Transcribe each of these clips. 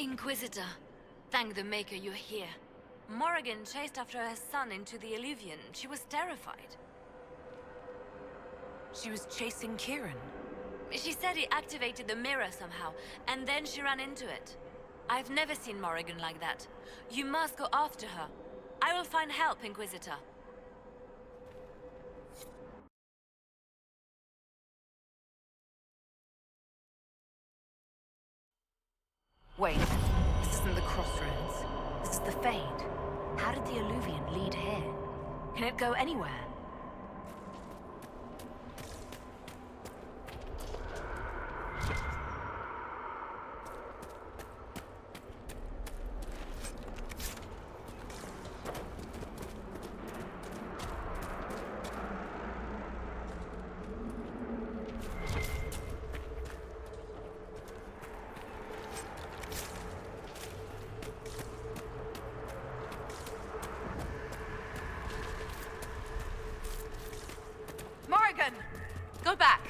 Inquisitor, thank the Maker you're here. Morrigan chased after her son into the Illuvian. She was terrified. She was chasing Kieran. She said he activated the mirror somehow, and then she ran into it. I've never seen Morrigan like that. You must go after her. I will find help, Inquisitor. Wait, this isn't the crossroads. This is the Fade. How did the Illuvian lead here? Can it go anywhere? Morrigan! Go back!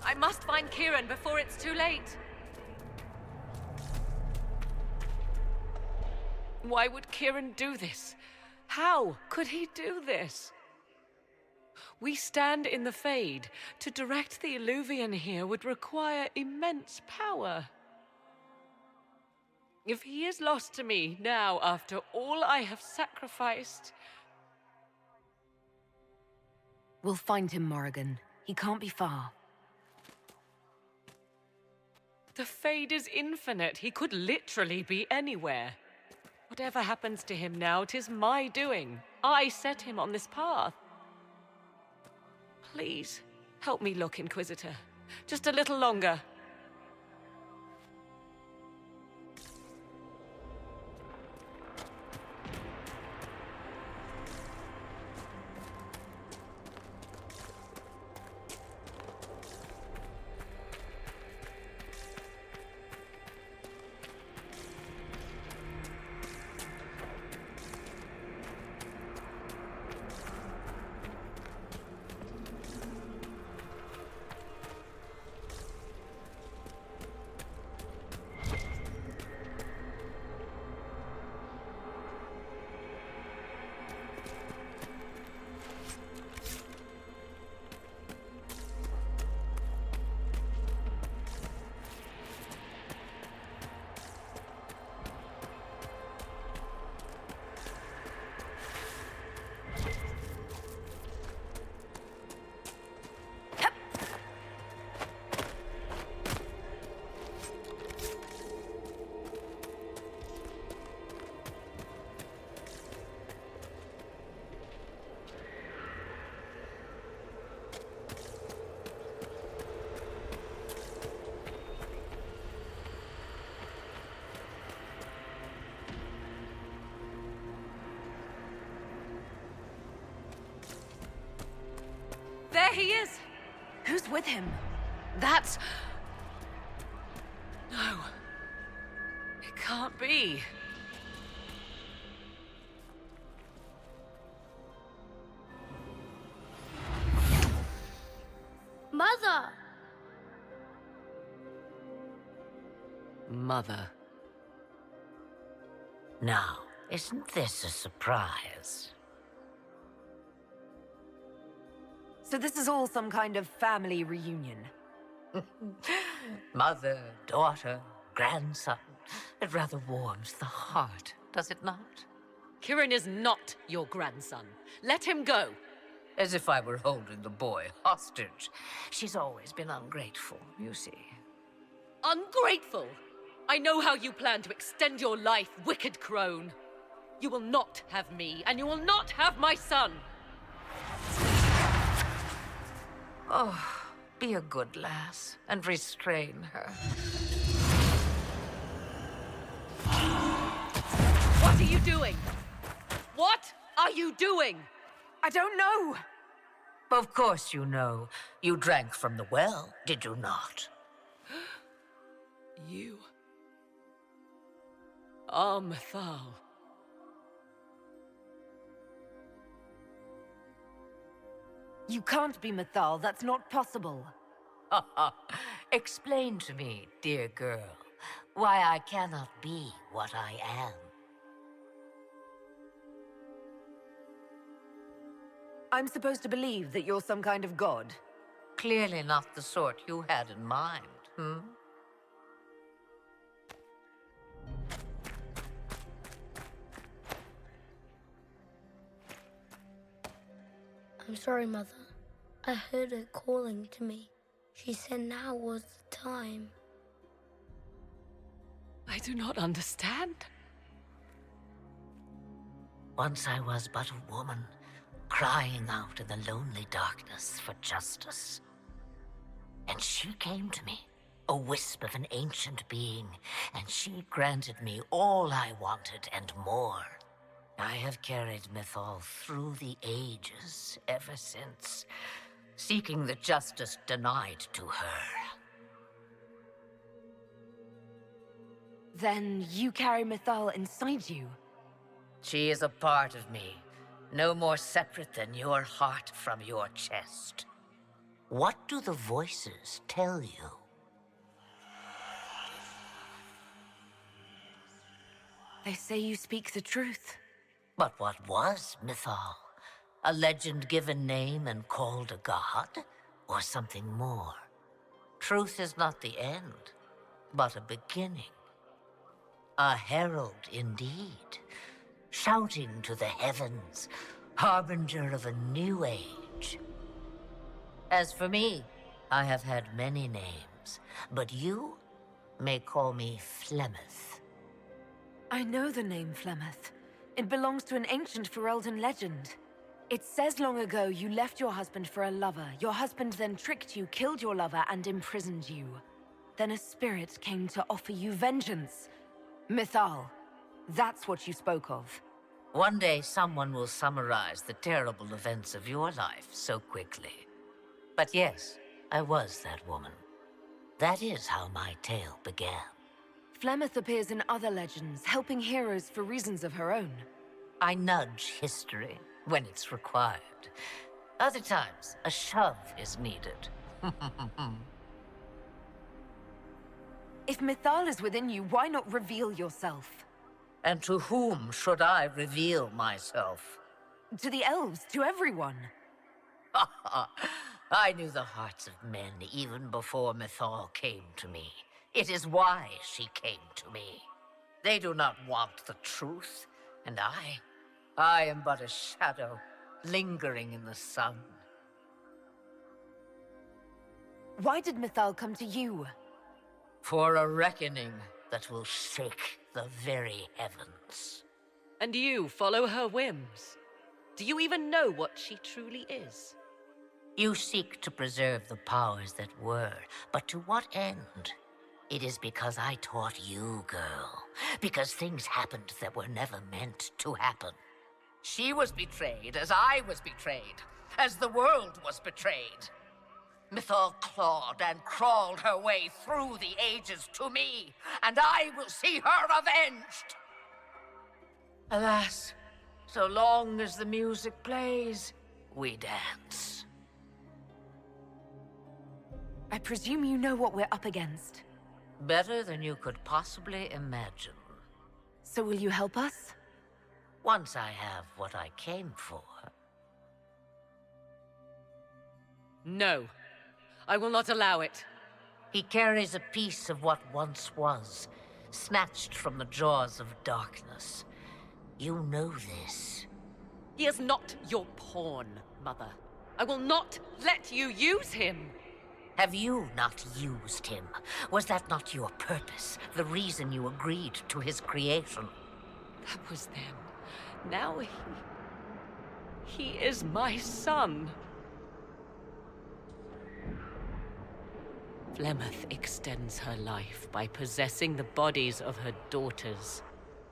I must find Kieran before it's too late. Why would Kieran do this? How could he do this? We stand in the Fade. To direct the Illuvian here would require immense power. If he is lost to me now after all I have sacrificed... We'll find him, Morrigan. He can't be far. The Fade is infinite. He could literally be anywhere. Whatever happens to him now, 'tis my doing. I set him on this path. Please, help me look, Inquisitor. Just a little longer. There he is! Who's with him? That's... No. It can't be. Mother! Mother. Now, isn't this a surprise? So this is all some kind of family reunion. Mother, daughter, grandson. It rather warms the heart, does it not? Kieran is not your grandson. Let him go. As if I were holding the boy hostage. She's always been ungrateful, you see. Ungrateful! I know how you plan to extend your life, wicked crone. You will not have me, and you will not have my son. Oh, be a good lass and restrain her. What are you doing? What are you doing? I don't know. Of course you know. You drank from the well, did you not? You are Mythal. You can't be Mythal. That's not possible. Explain to me, dear girl. Why I cannot be what I am. I'm supposed to believe that you're some kind of god? Clearly not the sort you had in mind, I'm sorry, Mother. I heard her calling to me. She said now was the time. I do not understand. Once I was but a woman, crying out in the lonely darkness for justice. And she came to me, a wisp of an ancient being, and she granted me all I wanted and more. I have carried Mythal through the ages ever since, seeking the justice denied to her. Then you carry Mythal inside you? She is a part of me, no more separate than your heart from your chest. What do the voices tell you? They say you speak the truth. But what was Mythal? A legend given name and called a god? Or something more? Truth is not the end, but a beginning. A herald indeed, shouting to the heavens, harbinger of a new age. As for me, I have had many names, but you may call me Flemeth. I know the name Flemeth. It belongs to an ancient Ferelden legend. It says long ago you left your husband for a lover. Your husband then tricked you, killed your lover, and imprisoned you. Then a spirit came to offer you vengeance. Mythal. That's what you spoke of. One day someone will summarize the terrible events of your life so quickly. But yes, I was that woman. That is how my tale began. Flemeth appears in other legends, helping heroes for reasons of her own. I nudge history when it's required. Other times, a shove is needed. If Mythal is within you, why not reveal yourself? And to whom should I reveal myself? To the elves, to everyone. I knew the hearts of men even before Mythal came to me. It is why she came to me. They do not want the truth, and I am but a shadow, lingering in the sun. Why did Mythal come to you? For a reckoning that will shake the very heavens. And you follow her whims? Do you even know what she truly is? You seek to preserve the powers that were, but to what end? It is because I taught you, girl. Because things happened that were never meant to happen. She was betrayed as I was betrayed, as the world was betrayed. Mythal clawed and crawled her way through the ages to me, and I will see her avenged! Alas, so long as the music plays, we dance. I presume you know what we're up against. Better than you could possibly imagine. So will you help us? Once I have what I came for. No. I will not allow it. He carries a piece of what once was, snatched from the jaws of darkness. You know this. He is not your pawn, Mother. I will not let you use him. Have you not used him? Was that not your purpose? The reason you agreed to his creation? That was then. Now he is my son. Flemeth extends her life by possessing the bodies of her daughters,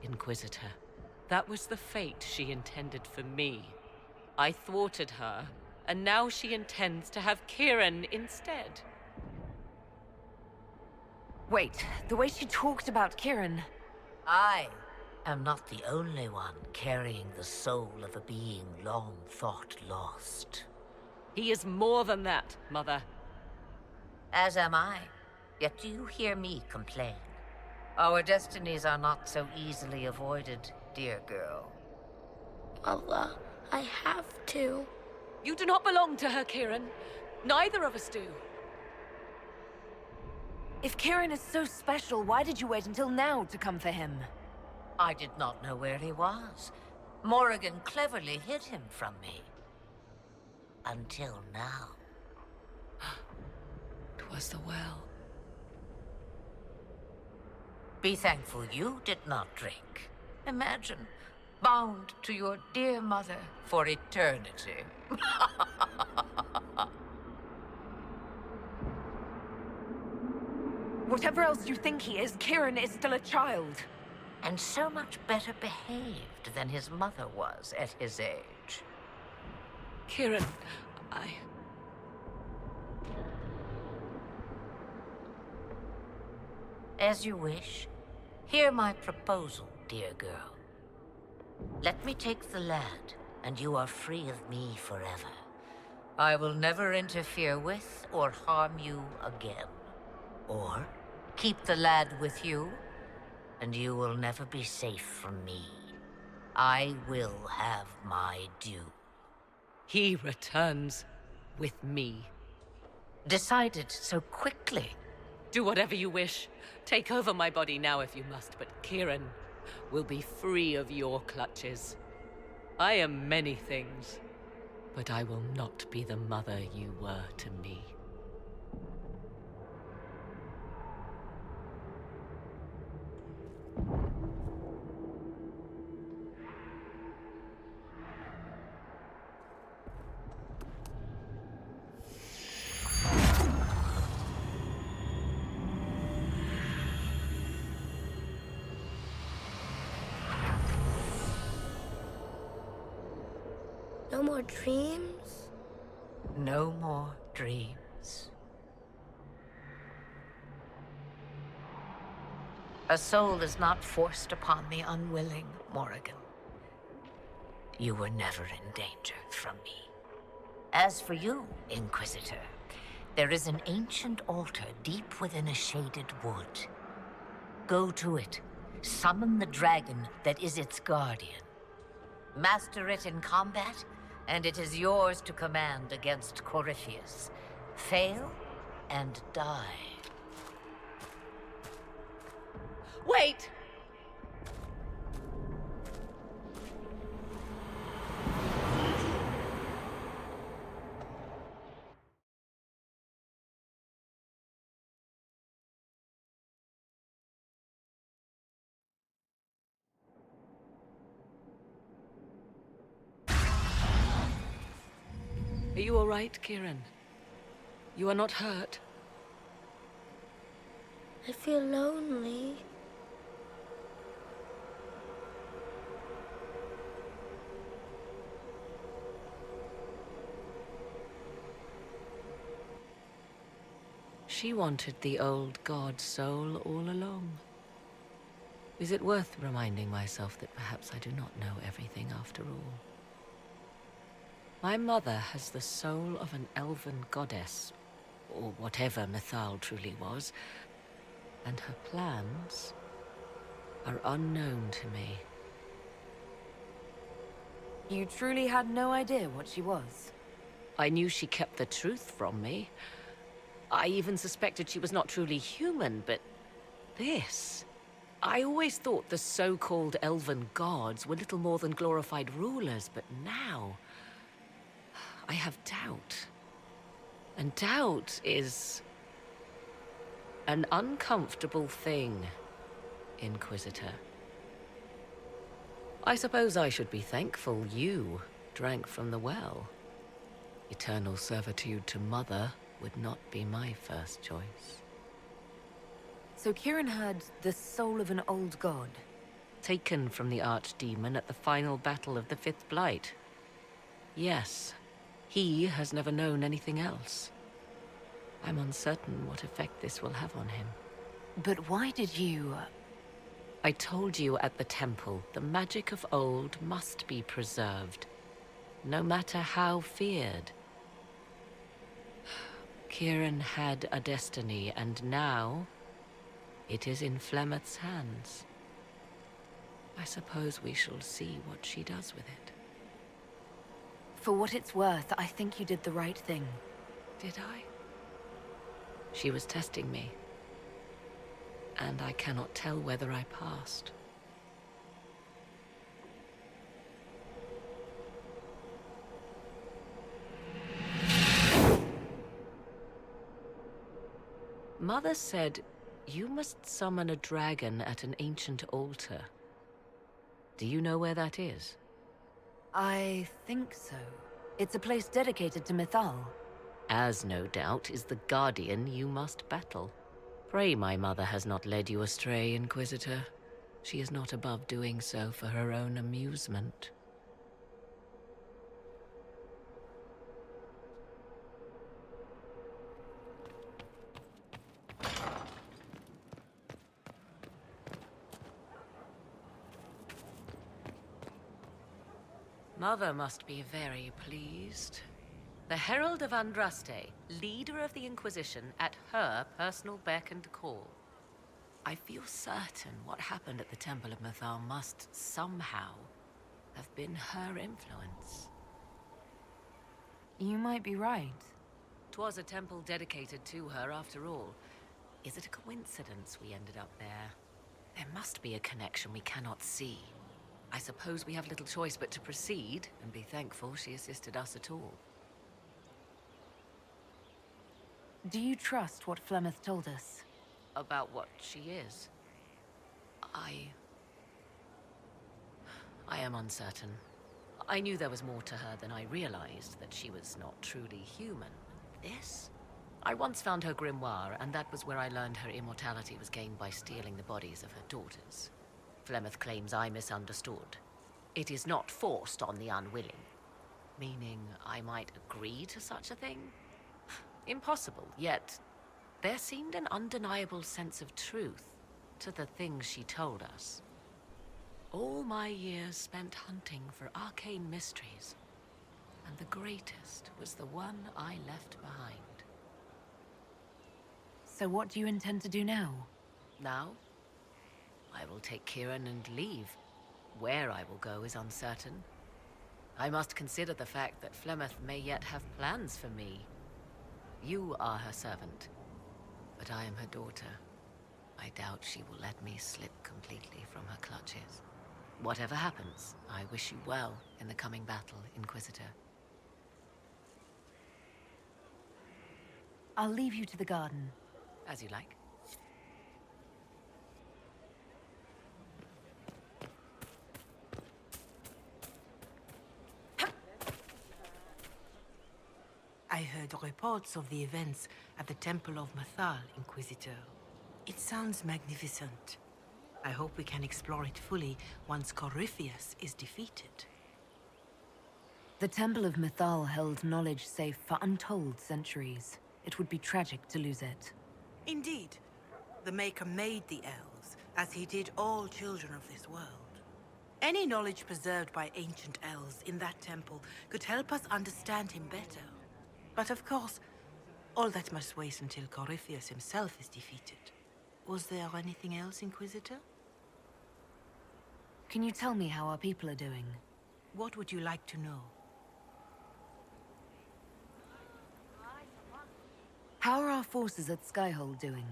Inquisitor. That was the fate she intended for me. I thwarted her, and now she intends to have Kieran instead. Wait, the way she talked about Kieran... I am not the only one carrying the soul of a being long thought lost. He is more than that, Mother. As am I. Yet do you hear me complain? Our destinies are not so easily avoided, dear girl. Mother, I have to. You do not belong to her, Kieran. Neither of us do. If Kieran is so special, why did you wait until now to come for him? I did not know where he was. Morrigan cleverly hid him from me. Until now. 'Twas the well. Be thankful you did not drink. Imagine, bound to your dear mother for eternity. Whatever else you think he is, Kieran is still a child. And so much better behaved than his mother was at his age. Kieran, As you wish. Hear my proposal, dear girl. Let me take the lad, and you are free of me forever. I will never interfere with or harm you again. Or keep the lad with you, and you will never be safe from me. I will have my due. he returns with me. Decided so quickly. Do whatever you wish. Take over my body now if you must, but Kieran will be free of your clutches. I am many things, but I will not be the mother you were to me. No more dreams? No more dreams. A soul is not forced upon the unwilling, Morrigan. You were never in danger from me. As for you, Inquisitor, there is an ancient altar deep within a shaded wood. Go to it. Summon the dragon that is its guardian. Master it in combat, and it is yours to command against Corypheus. Fail and die. Wait! Are you all right, Kieran? You are not hurt? I feel lonely. She wanted the old god soul all along. Is it worth reminding myself that perhaps I do not know everything after all? My mother has the soul of an elven goddess, or whatever Mythal truly was, and her plans are unknown to me. You truly had no idea what she was? I knew she kept the truth from me. I even suspected she was not truly human, but this... I always thought the so-called elven gods were little more than glorified rulers, but now... I have doubt. And doubt is... an uncomfortable thing, Inquisitor. I suppose I should be thankful you drank from the well. Eternal servitude to Mother would not be my first choice. So Kieran had the soul of an old god. Taken from the archdemon at the final battle of the Fifth Blight. Yes, he has never known anything else. I'm uncertain what effect this will have on him. But why did you... I told you at the temple, the magic of old must be preserved, no matter how feared. Kieran had a destiny, and now It is in Flemeth's hands. I suppose we shall see what she does with it. For what it's worth, I think you did the right thing. Did I? She was testing me. And I cannot tell whether I passed. Mother said you must summon a dragon at an ancient altar. Do you know where that is? I think so. It's a place dedicated to Mythal. As no doubt is the guardian you must battle. Pray my mother has not led you astray, Inquisitor. She is not above doing so for her own amusement. Mother must be very pleased. The Herald of Andraste, leader of the Inquisition, at her personal beck and call. I feel certain what happened at the Temple of Mythal must somehow have been her influence. You might be right. 'Twas a temple dedicated to her after all. Is it a coincidence we ended up there? There must be a connection we cannot see. I suppose we have little choice but to proceed and be thankful she assisted us at all. Do you trust what Flemeth told us? About what she is? I am uncertain. I knew there was more to her than I realized, that she was not truly human. This? I once found her grimoire, and that was where I learned her immortality was gained by stealing the bodies of her daughters. Flemeth claims I misunderstood. It is not forced on the unwilling. Meaning I might agree to such a thing? Impossible, yet there seemed an undeniable sense of truth to the things she told us. All my years spent hunting for arcane mysteries, and the greatest was the one I left behind. So what do you intend to do now? Now, I will take Kieran and leave. Where I will go is uncertain. I must consider the fact that Flemeth may yet have plans for me. You are her servant, but I am her daughter. I doubt she will let me slip completely from her clutches. Whatever happens, I wish you well in the coming battle, Inquisitor. I'll leave you to the garden. As you like. I heard reports of the events at the Temple of Mythal, Inquisitor. It sounds magnificent. I hope we can explore it fully once Corypheus is defeated. The Temple of Mythal held knowledge safe for untold centuries. It would be tragic to lose it. Indeed. The Maker made the elves, as he did all children of this world. Any knowledge preserved by ancient elves in that temple could help us understand him better. But of course, all that must wait until Corypheus himself is defeated. Was there anything else, Inquisitor? Can you tell me how our people are doing? What would you like to know? How are our forces at Skyhold doing?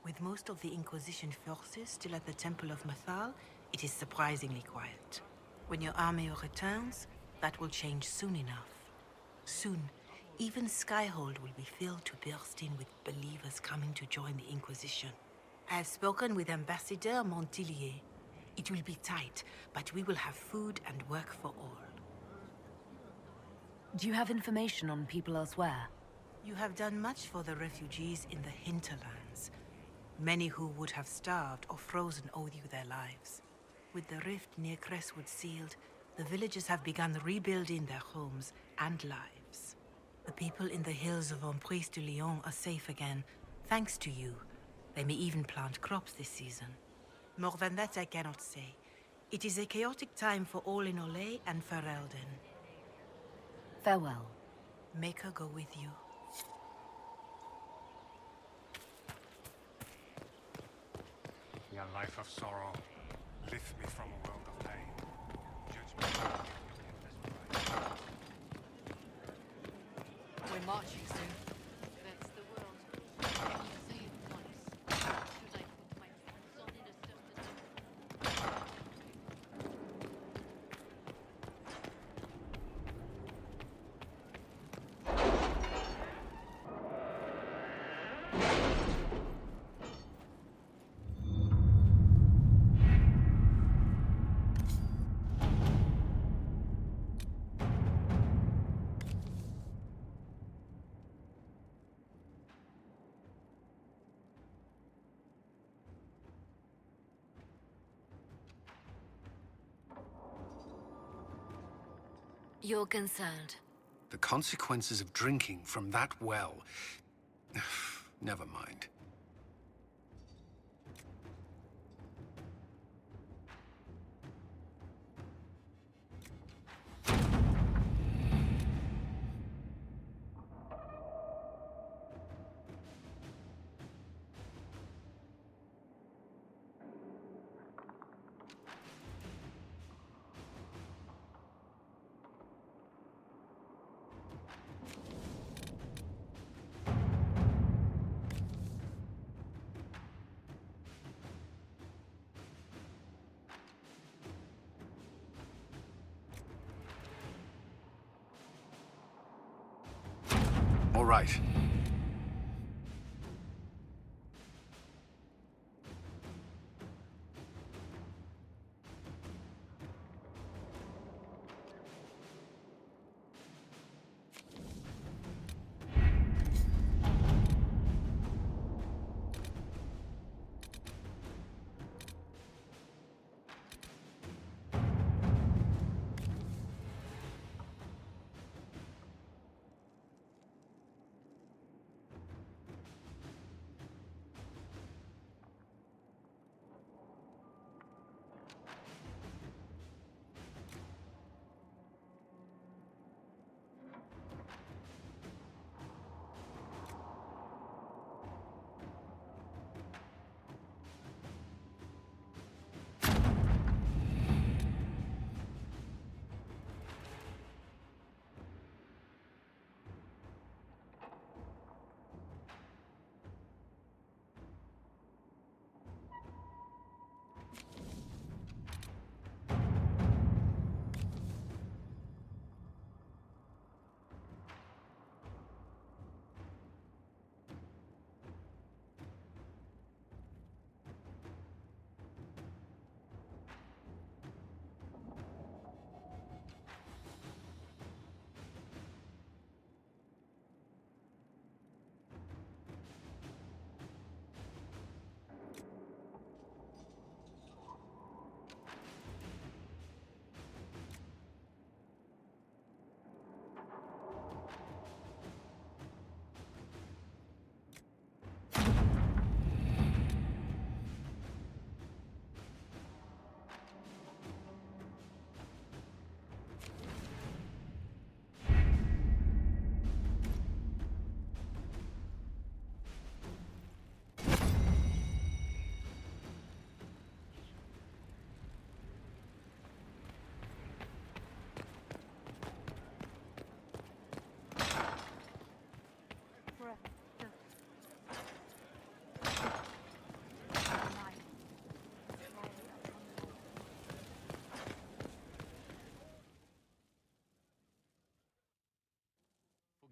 With most of the Inquisition forces still at the Temple of Mythal, it is surprisingly quiet. When your army returns, that will change soon enough. Soon, even Skyhold will be filled to bursting with believers coming to join the Inquisition. I have spoken with Ambassador Montillier. It will be tight, but we will have food and work for all. Do you have information on people elsewhere? You have done much for the refugees in the hinterlands. Many who would have starved or frozen owe you their lives. With the rift near Crestwood sealed, the villagers have begun rebuilding their homes and lives. The people in the hills of Emprise de Lyon are safe again, thanks to you. They may even plant crops this season. More than that I cannot say. It is a chaotic time for all in Olay and Ferelden. Farewell. Make her go with you. life of sorrow. Lift me from a world of pain. Judge me. We're marching soon. That's the world. I want to say it once. Should I put my hands on innocent? You're concerned. The consequences of drinking from that well. Never mind. All right.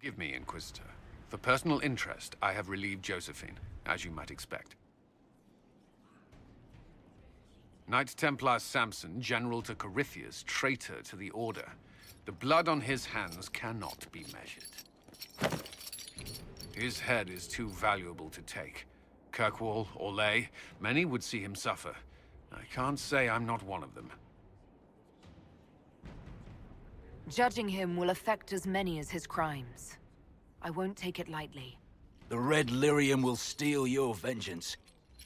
Forgive me, Inquisitor. For personal interest, I have relieved Josephine, as you might expect. Knight Templar Samson, General to Corypheus, traitor to the Order. The blood on his hands cannot be measured. His head is too valuable to take. Kirkwall, Orlais, many would see him suffer. I can't say I'm not one of them. Judging him will affect as many as his crimes. I won't take it lightly. The Red Lyrium will steal your vengeance.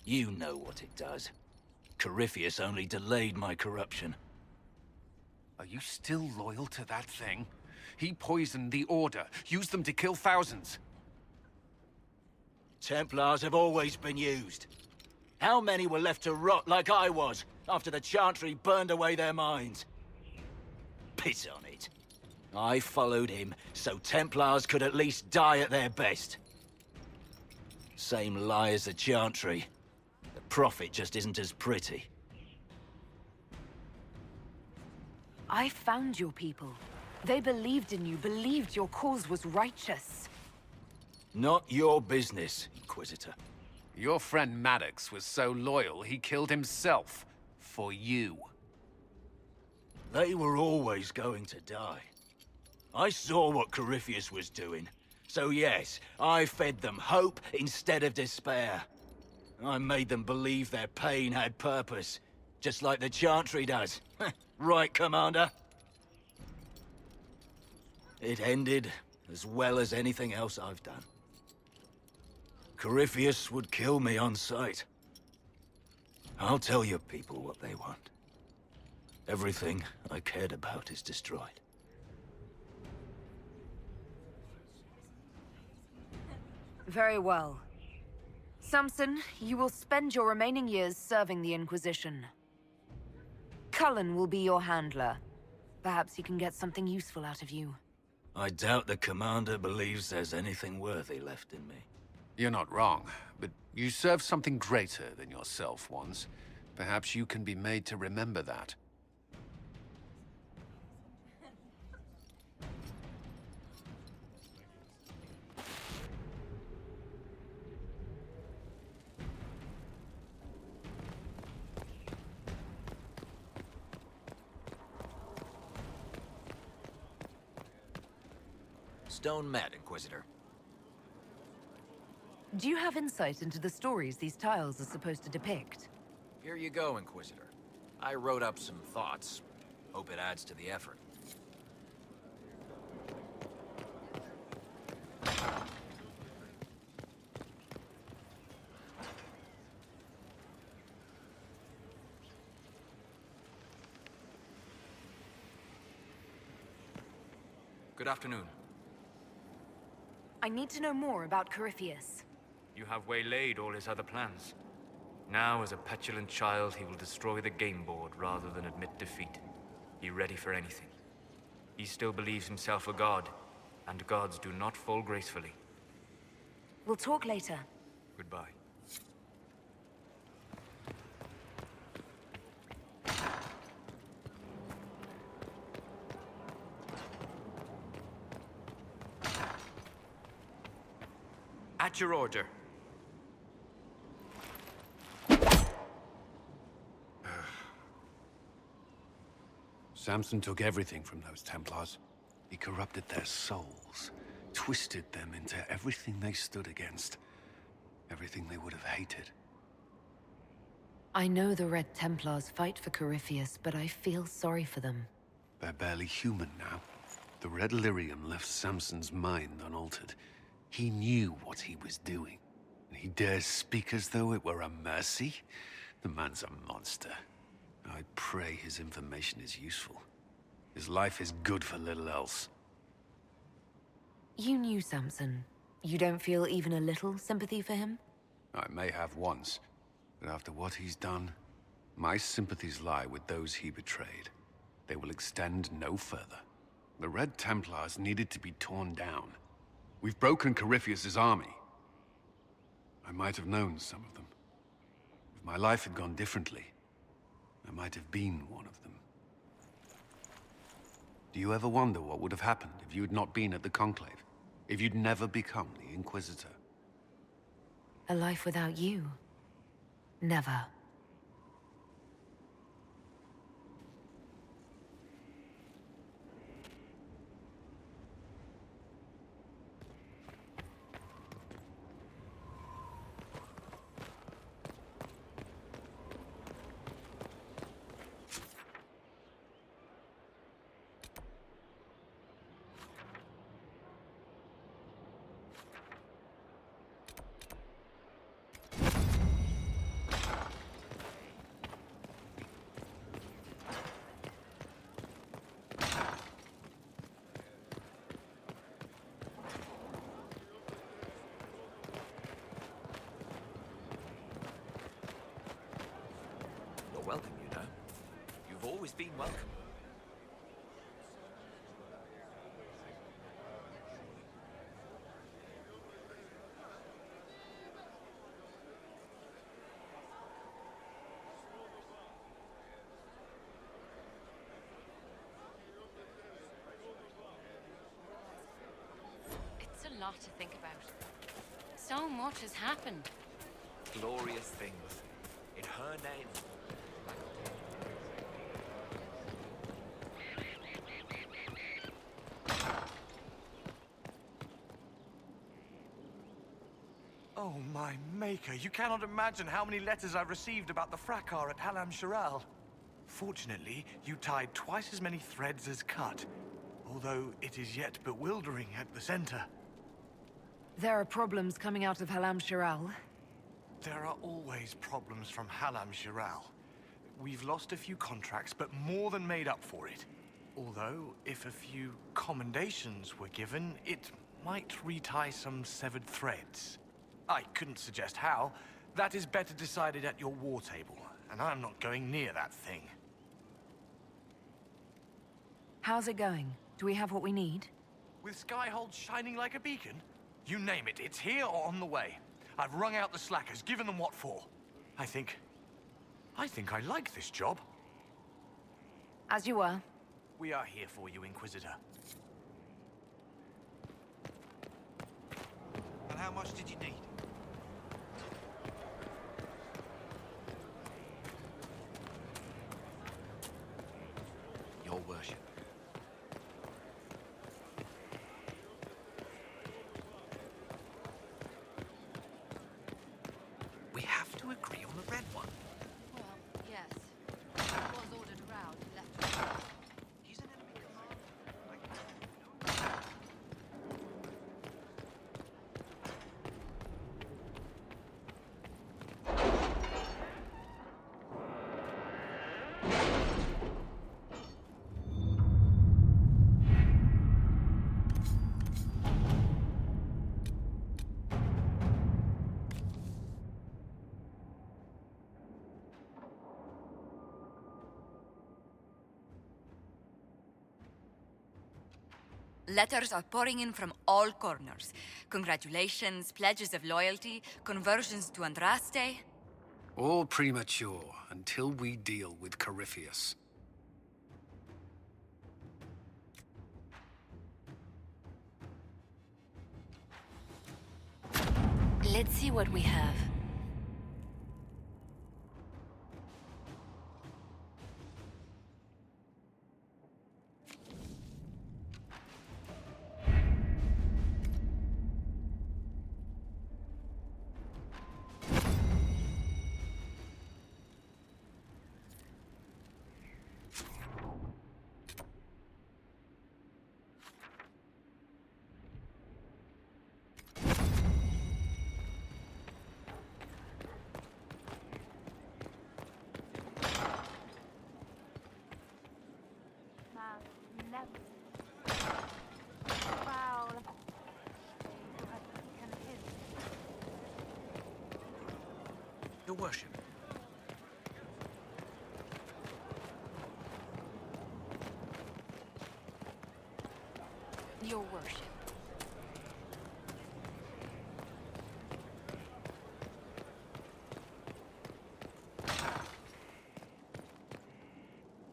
You know what it does. Corypheus only delayed my corruption. Are you still loyal to that thing? He poisoned the Order, used them to kill thousands. Templars have always been used. How many were left to rot like I was, after the Chantry burned away their minds? Piss on it. I followed him, so Templars could at least die at their best. Same lie as the Chantry. The Prophet just isn't as pretty. I found your people. They believed in you, believed your cause was righteous. Not your business, Inquisitor. Your friend Maddox was so loyal, he killed himself. For you. They were always going to die. I saw what Corypheus was doing. So yes, I fed them hope instead of despair. I made them believe their pain had purpose, just like the Chantry does. Right, Commander? It ended as well as anything else I've done. Corypheus would kill me on sight. I'll tell your people what they want. Everything I cared about is destroyed. Very well. Samson, you will spend your remaining years serving the Inquisition. Cullen will be your handler. Perhaps he can get something useful out of you. I doubt the Commander believes there's anything worthy left in me. You're not wrong, but you served something greater than yourself once. Perhaps you can be made to remember that. Stone Mad, Inquisitor. Do you have insight into the stories these tiles are supposed to depict? Here you go, Inquisitor. I wrote up some thoughts. Hope it adds to the effort. Good afternoon. I need to know more about Corypheus. You have waylaid all his other plans. Now, as a petulant child, he will destroy the game board rather than admit defeat. Be ready for anything. He still believes himself a god, and gods do not fall gracefully. We'll talk later. Goodbye. At your order. Samson took everything from those Templars. He corrupted their souls, twisted them into everything they stood against, everything they would have hated. I know the Red Templars fight for Corypheus, but I feel sorry for them. They're barely human now. The Red Lyrium left Samson's mind unaltered. He knew what he was doing, and he dares speak as though it were a mercy? The man's a monster. I pray his information is useful. His life is good for little else. You knew Samson. You don't feel even a little sympathy for him? I may have once, but after what he's done, my sympathies lie with those he betrayed. They will extend no further. The Red Templars needed to be torn down. We've broken Corypheus's army. I might have known some of them. If my life had gone differently, I might have been one of them. Do you ever wonder what would have happened if you had not been at the Conclave? If you'd never become the Inquisitor? A life without you? Never. been welcome. It's a lot to think about. So much has happened. Glorious things. In her name. Oh, my maker, you cannot imagine how many letters I've received about the fracas at Halam Shiral. Fortunately, you tied twice as many threads as cut, although it is yet bewildering at the center. There are problems coming out of Halam Shiral. There are always problems from Halam Shiral. We've lost a few contracts, but more than made up for it. Although, if a few commendations were given, it might retie some severed threads. I couldn't suggest how. That is better decided at your war table, and I'm not going near that thing. How's it going? Do we have what we need? With Skyhold shining like a beacon? You name it, it's here or on the way. I've wrung out the slackers, given them what for. I think I like this job. As you were. We are here for you, Inquisitor. And how much did you need? Your worship. We have to agree on the red one. Well, yes. I was ordered around and left to rot. He's an enemy Letters are pouring in from all corners. Congratulations, pledges of loyalty, conversions to Andraste. All premature until we deal with Corypheus. Let's see what we have. Your worship. Your worship.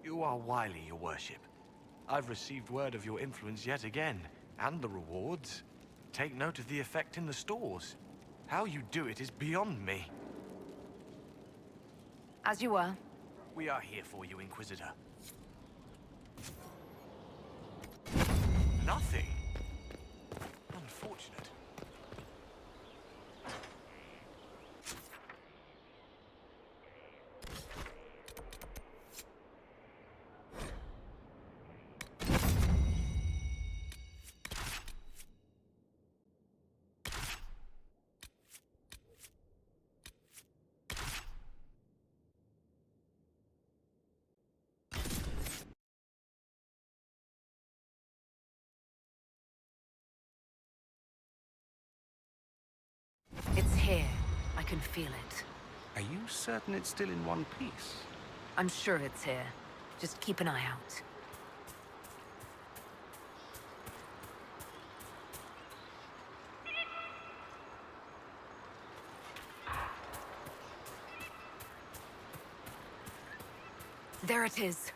You are wily, your worship. I've received word of your influence yet again, and the rewards. Take note of the effect in the stores. How you do it is beyond me. As you were. We are here for you, Inquisitor. Nothing? Unfortunate. It's here. I can feel it. Are you certain it's still in one piece? I'm sure it's here. Just keep an eye out. There it is.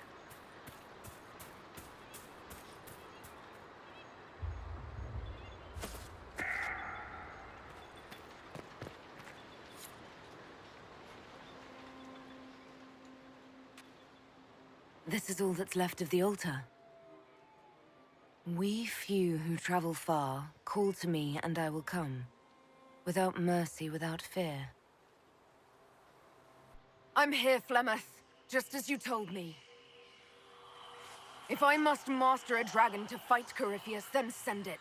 This is all that's left of the altar. We few who travel far, call to me and I will come. Without mercy, without fear. I'm here, Flemeth, just as you told me. If I must master a dragon to fight Corypheus, then send it.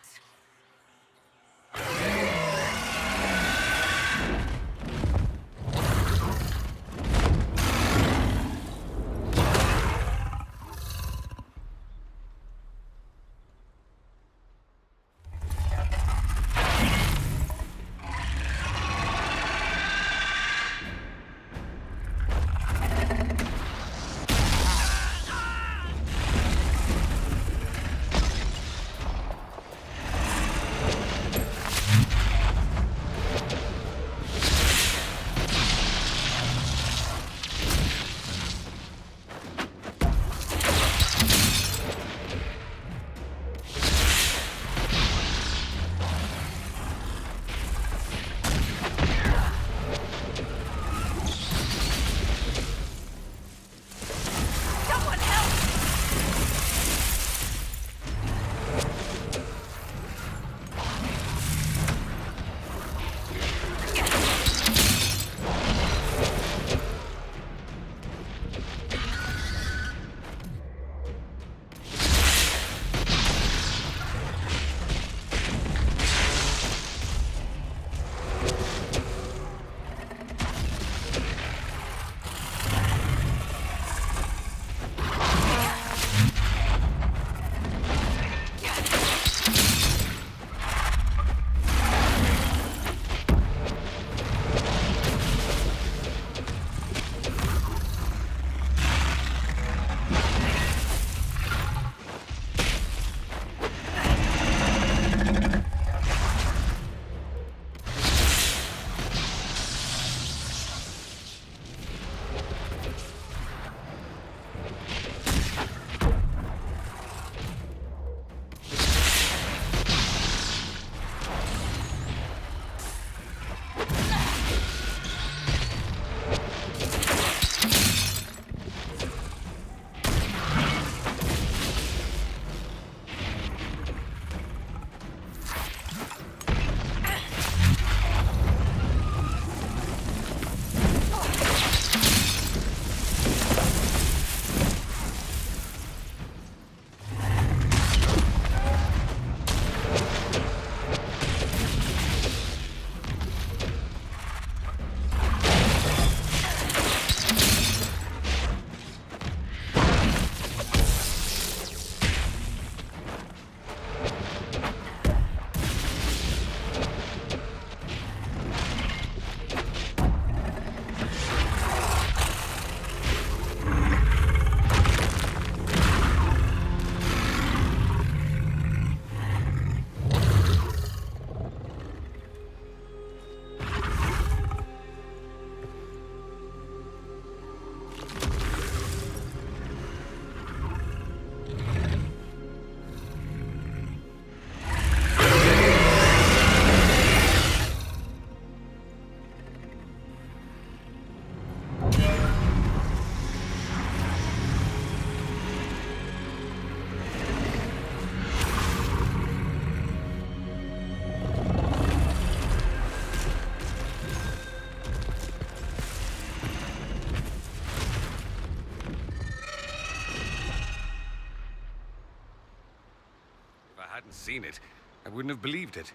Seen it, I wouldn't have believed it.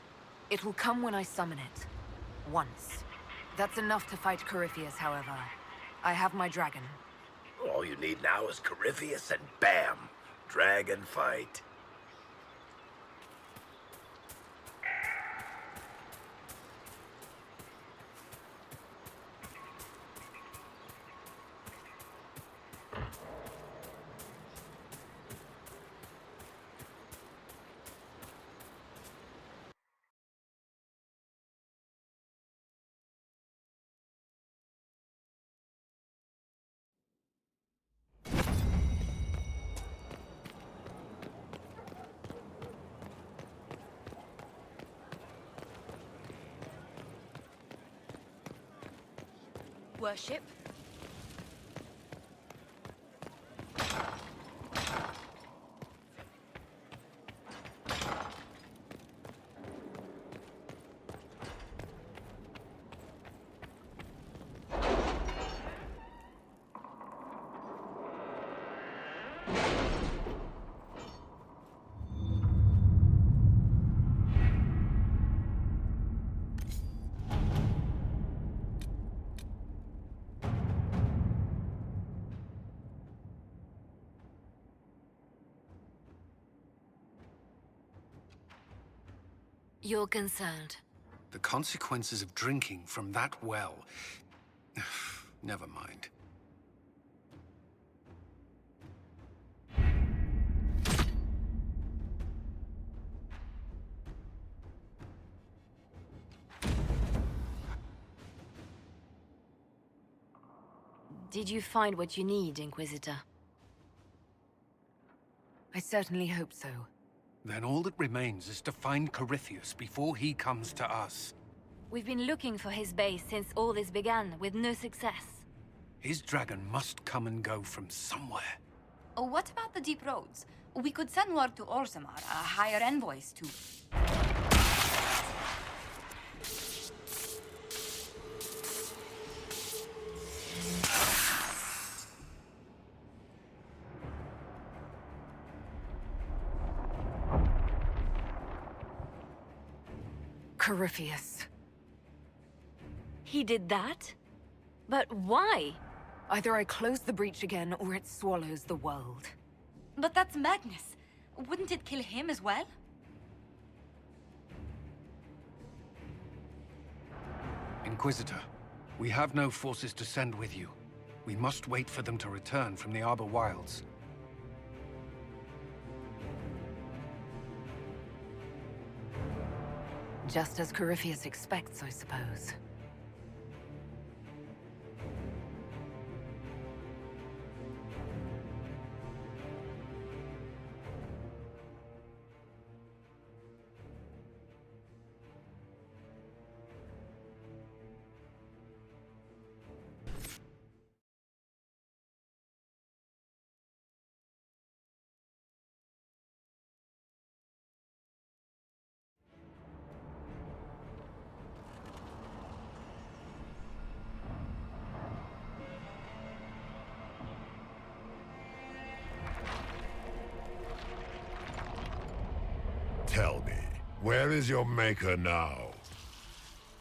It will come when I summon it. Once. That's enough to fight Corypheus, however. I have my dragon. All you need now is Corypheus and bam! Dragon fight. worship. You're concerned. The consequences of drinking from that well. Never mind. Did you find what you need, Inquisitor? I certainly hope so. Then all that remains is to find Corypheus before he comes to us. We've been looking for his base since all this began, with no success. His dragon must come and go from somewhere. Oh, what about the deep roads? We could send word to Orzammar, hire envoys to... Corypheus. He did that? But why? Either I close the breach again, or it swallows the world. But that's madness. Wouldn't it kill him as well? Inquisitor, we have no forces to send with you. We must wait for them to return from the Arbor Wilds. Just as Corypheus expects, I suppose. Tell me, where is your maker now?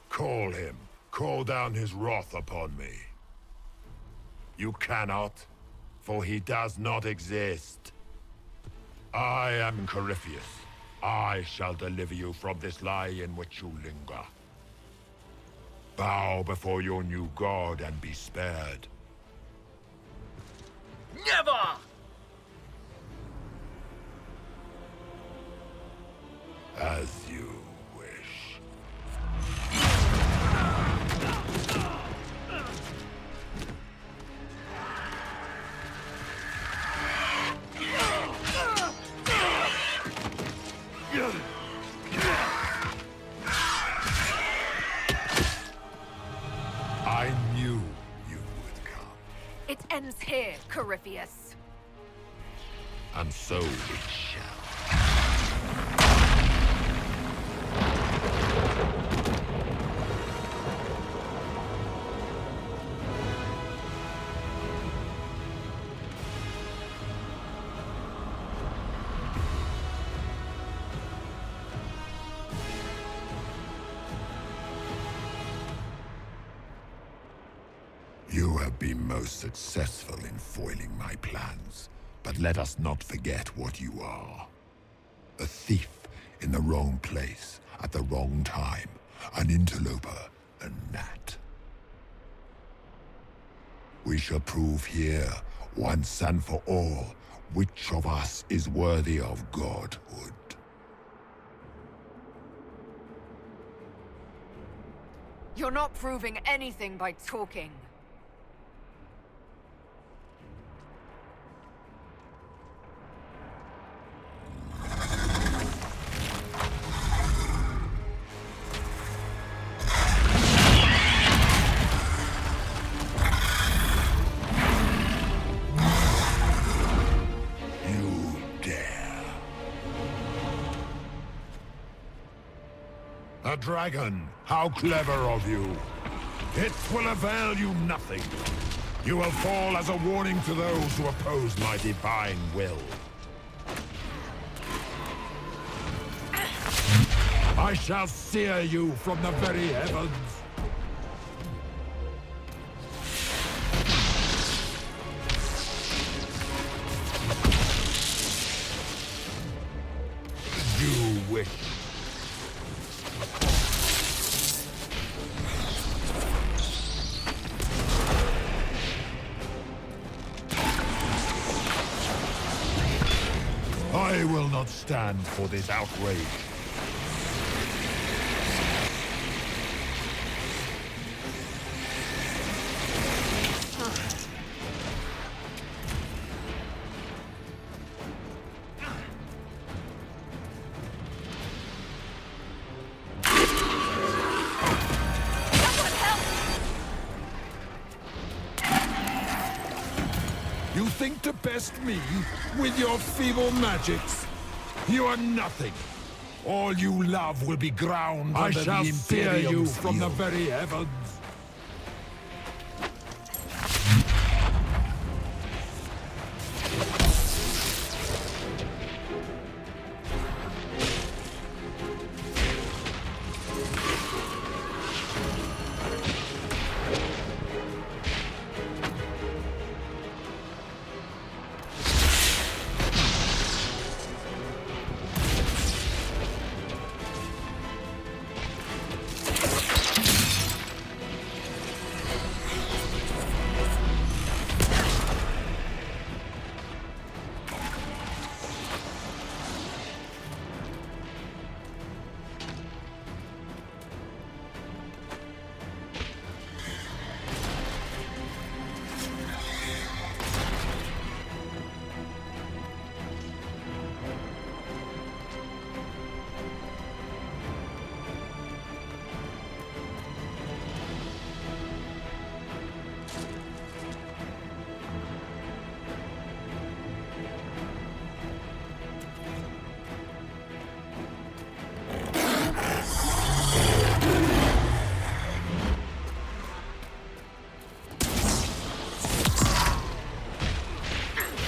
Call him. Call down his wrath upon me. You cannot, for he does not exist. I am Corypheus. I shall deliver you from this lie in which you linger. Bow before your new god and be spared. Never! As you wish. I knew you would come. It ends here, Corypheus. And so it shall. You have been most successful in foiling my plans, but let us not forget what you are. A thief in the wrong place, at the wrong time, an interloper, a gnat. We shall prove here, once and for all, which of us is worthy of godhood. You're not proving anything by talking. A dragon! How clever of you! It will avail you nothing. You will fall as a warning to those who oppose my divine will. I shall sear you from the very heavens. You wish. I will not stand for this outrage. You think to best me with your feeble magics? You are nothing. All you love will be ground under the Imperium's heel. I shall sear you from the very heavens.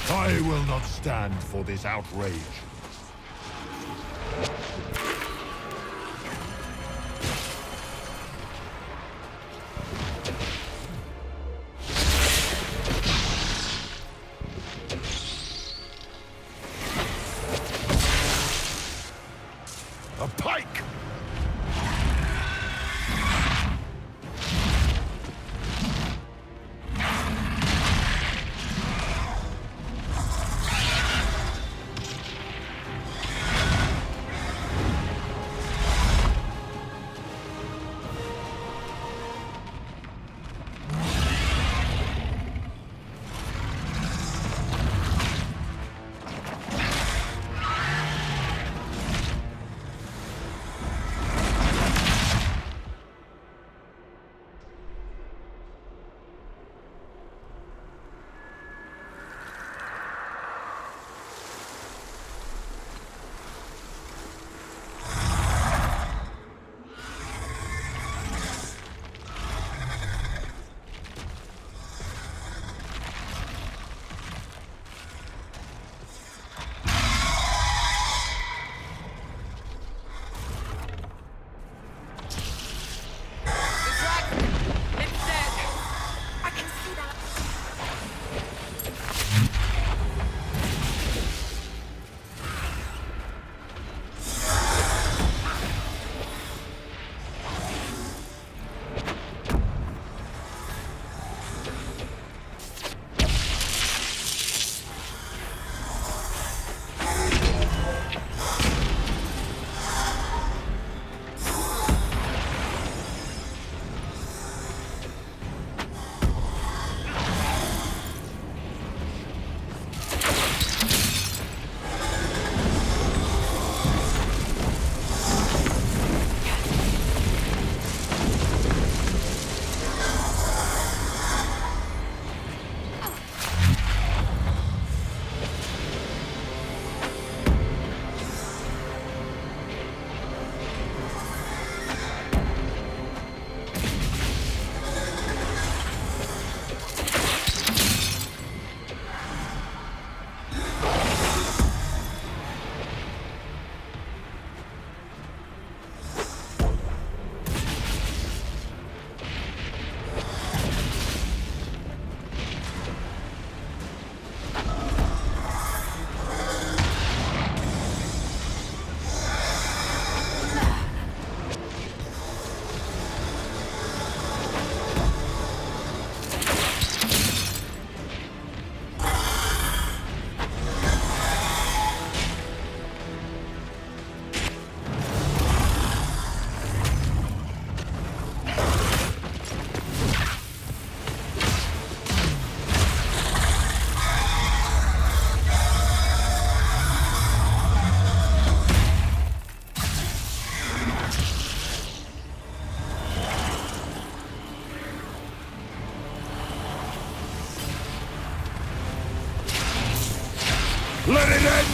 I will not stand for this outrage. A pike!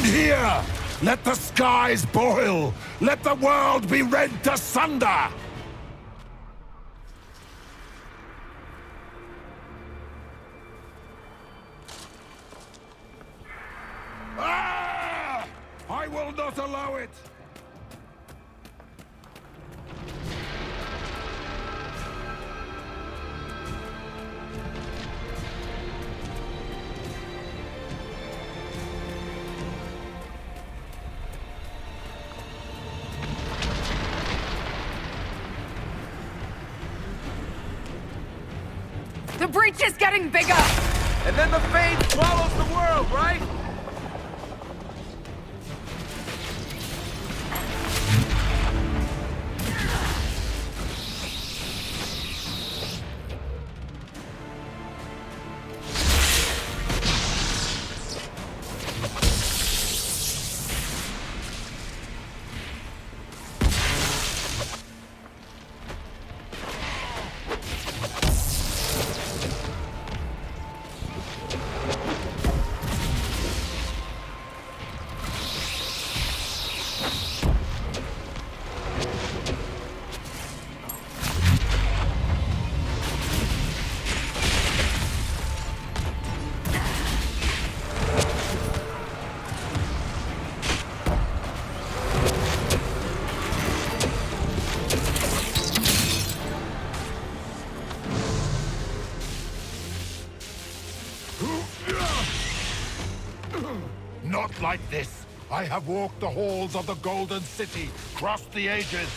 End here! Let the skies boil! Let the world be rent asunder! Ah! I will not allow it! The breach is getting bigger! And then the Fade swallows the world, right? Not like this. I have walked the halls of the Golden City, crossed the ages.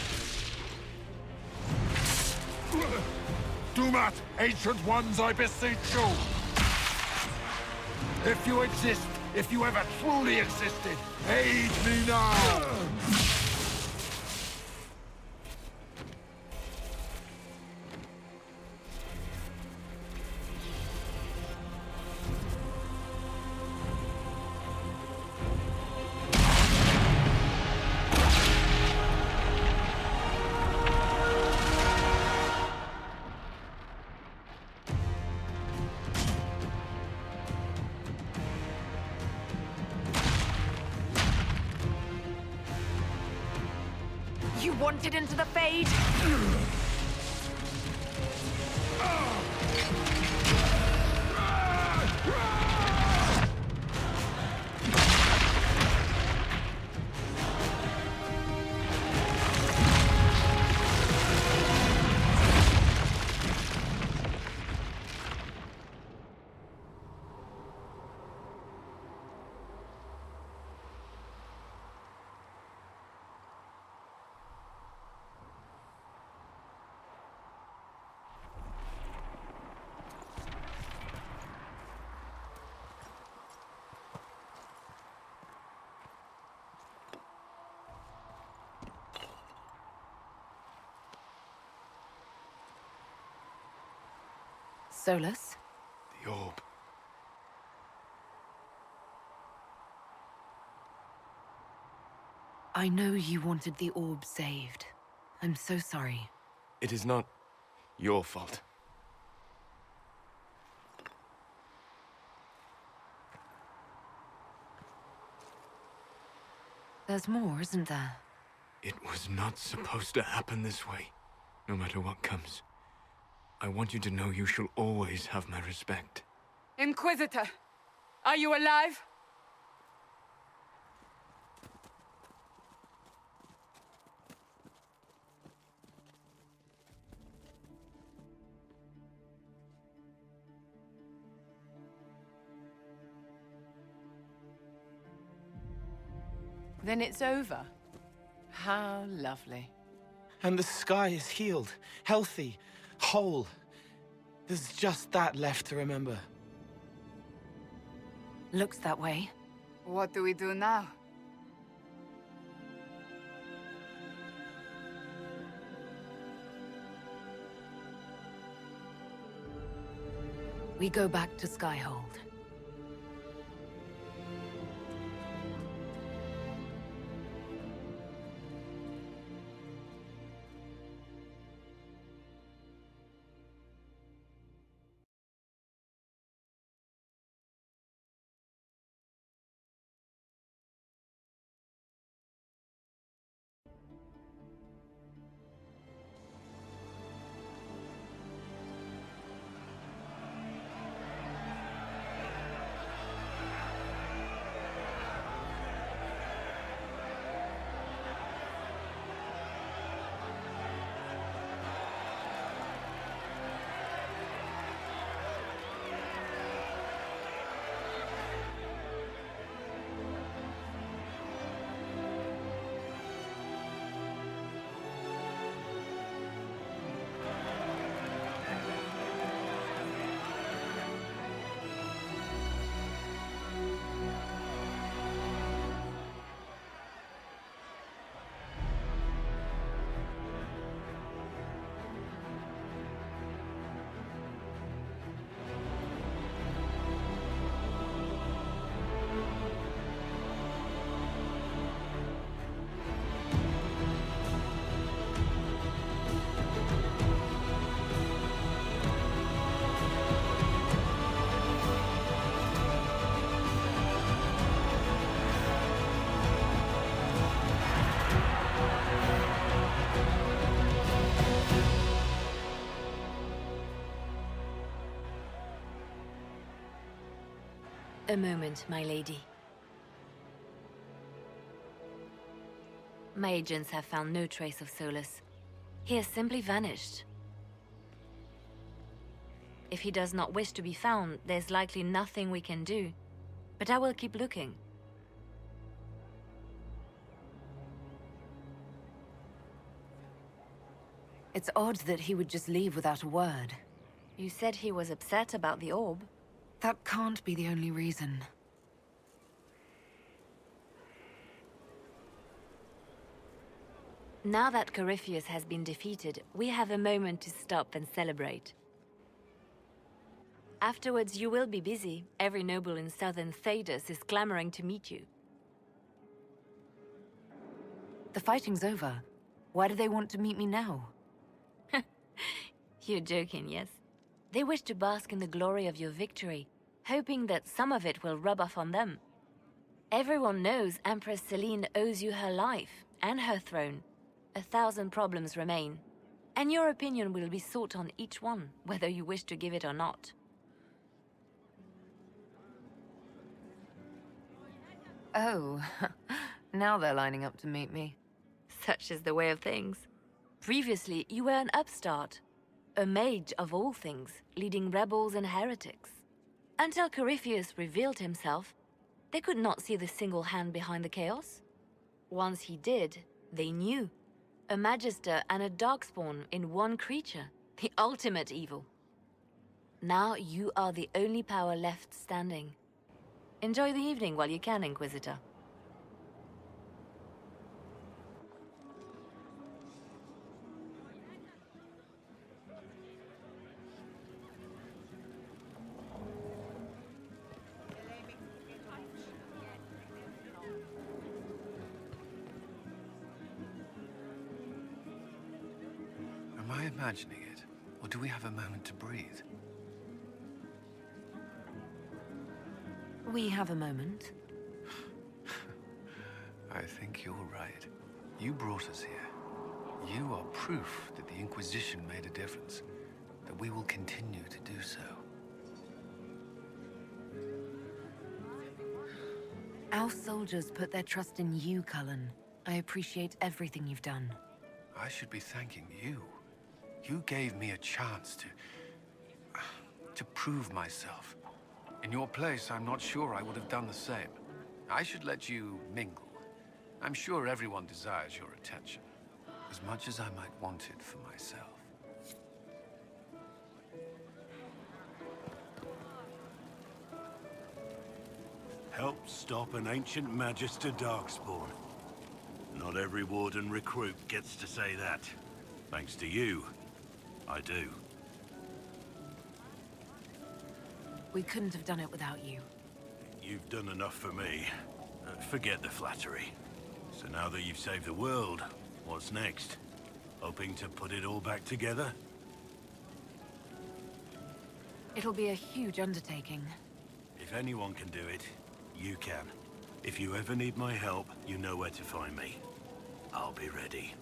Do not, ancient ones, I beseech you. If you exist, if you ever truly existed, aid me now! You wanted into the Fade? Solus? The orb. I know you wanted the orb saved. I'm so sorry. It is not your fault. There's more, isn't there? It was not supposed to happen this way, no matter what comes. I want you to know you shall always have my respect. Inquisitor, are you alive? Then it's over. How lovely. And the sky is healed, healthy, whole. There's just that left to remember. Looks that way. What do we do now? We go back to Skyhold. A moment, my lady. My agents have found no trace of Solus. He has simply vanished. If he does not wish to be found, there's likely nothing we can do. But I will keep looking. It's odd that he would just leave without a word. You said he was upset about the orb. That can't be the only reason. Now that Corypheus has been defeated, we have a moment to stop and celebrate. Afterwards, you will be busy. Every noble in southern Thedas is clamoring to meet you. The fighting's over. Why do they want to meet me now? You're joking, yes? They wish to bask in the glory of your victory, hoping that some of it will rub off on them. Everyone knows Empress Celine owes you her life and her throne. 1,000 problems remain, and your opinion will be sought on each one, whether you wish to give it or not. Oh, now they're lining up to meet me. Such is the way of things. Previously, you were an upstart, a mage of all things, leading rebels and heretics. Until Corypheus revealed himself, they could not see the single hand behind the chaos. Once he did, they knew. A magister and a darkspawn in one creature, the ultimate evil. Now you are the only power left standing. Enjoy the evening while you can, Inquisitor. Am I imagining it? Or do we have a moment to breathe? We have a moment. I think you're right. You brought us here. You are proof that the Inquisition made a difference. That we will continue to do so. Our soldiers put their trust in you, Cullen. I appreciate everything you've done. I should be thanking you. You gave me a chance to prove myself. In your place, I'm not sure I would have done the same. I should let you mingle. I'm sure everyone desires your attention, as much as I might want it for myself. Help stop an ancient Magister Darkspawn. Not every Warden recruit gets to say that. Thanks to you, I do. We couldn't have done it without you. You've done enough for me. Forget the flattery. So now that you've saved the world, what's next? Hoping to put it all back together? It'll be a huge undertaking. If anyone can do it, you can. If you ever need my help, you know where to find me. I'll be ready.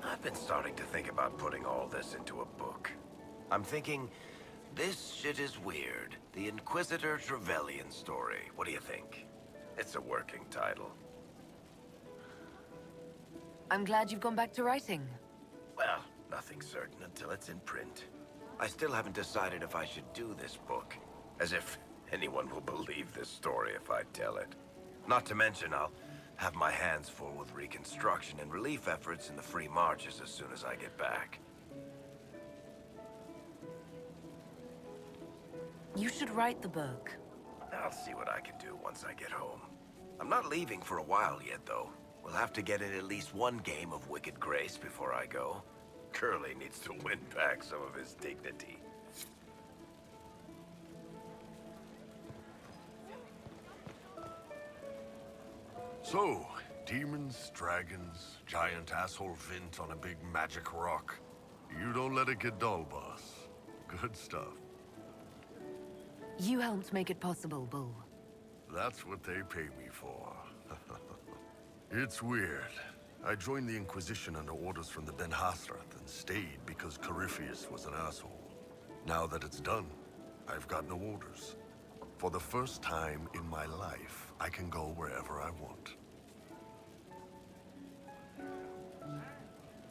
I've been starting to think about putting all this into a book. I'm thinking, this shit is weird. The Inquisitor Trevelyan story. What do you think? It's a working title. I'm glad you've gone back to writing. Well, nothing's certain until it's in print. I still haven't decided if I should do this book. As if anyone will believe this story if I tell it. Not to mention, I'll have my hands full with reconstruction and relief efforts in the free marches as soon as I get back. You should write the book. I'll see what I can do once I get home. I'm not leaving for a while yet, though. We'll have to get in at least one game of Wicked Grace before I go. Curly needs to win back some of his dignity. So, demons, dragons, giant asshole Vint on a big magic rock. You don't let it get dull, boss. Good stuff. You helped make it possible, Bull. That's what they pay me for. It's weird. I joined the Inquisition under orders from the Ben Hathrath and stayed because Corypheus was an asshole. Now that it's done, I've got no orders. For the first time in my life, I can go wherever I want.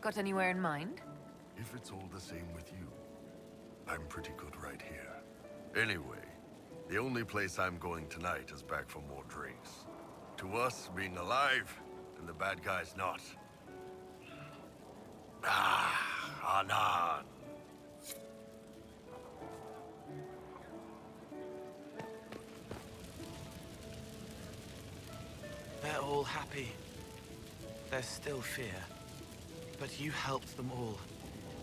Got anywhere in mind? If it's all the same with you, I'm pretty good right here. Anyway, the only place I'm going tonight is back for more drinks. To us, being alive, and the bad guys not. Anan. They're all happy. There's still fear. But you helped them all.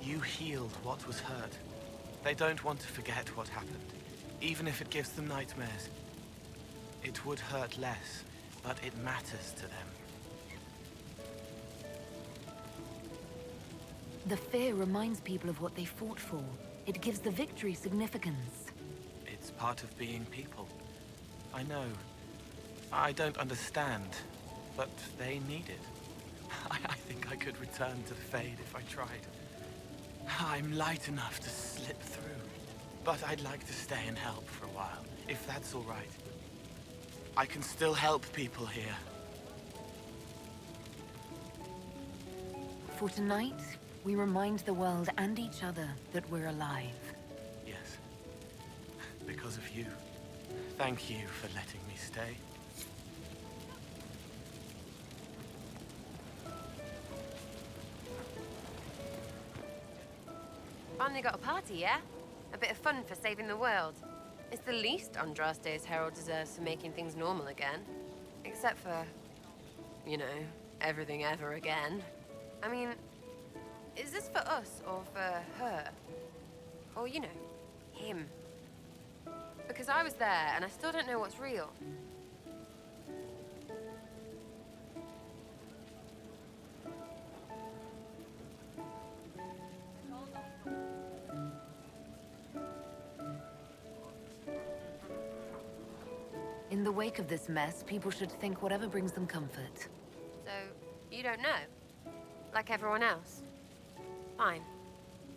You healed what was hurt. They don't want to forget what happened, even if it gives them nightmares. It would hurt less, but it matters to them. The fear reminds people of what they fought for. It gives the victory significance. It's part of being people. I know. I don't understand, but they need it. I think I could return to the Fade if I tried. I'm light enough to slip through, but I'd like to stay and help for a while, if that's all right. I can still help people here. For tonight, we remind the world and each other that we're alive. Yes. Because of you. Thank you for letting me stay. Finally got a party, yeah? A bit of fun for saving the world. It's the least Andraste's herald deserves for making things normal again. Except for, you know, everything ever again. I mean, is this for us or for her? Or, you know, him? Because I was there and I still don't know what's real. In the wake of this mess, people should think whatever brings them comfort. So, you don't know? Like everyone else? Fine.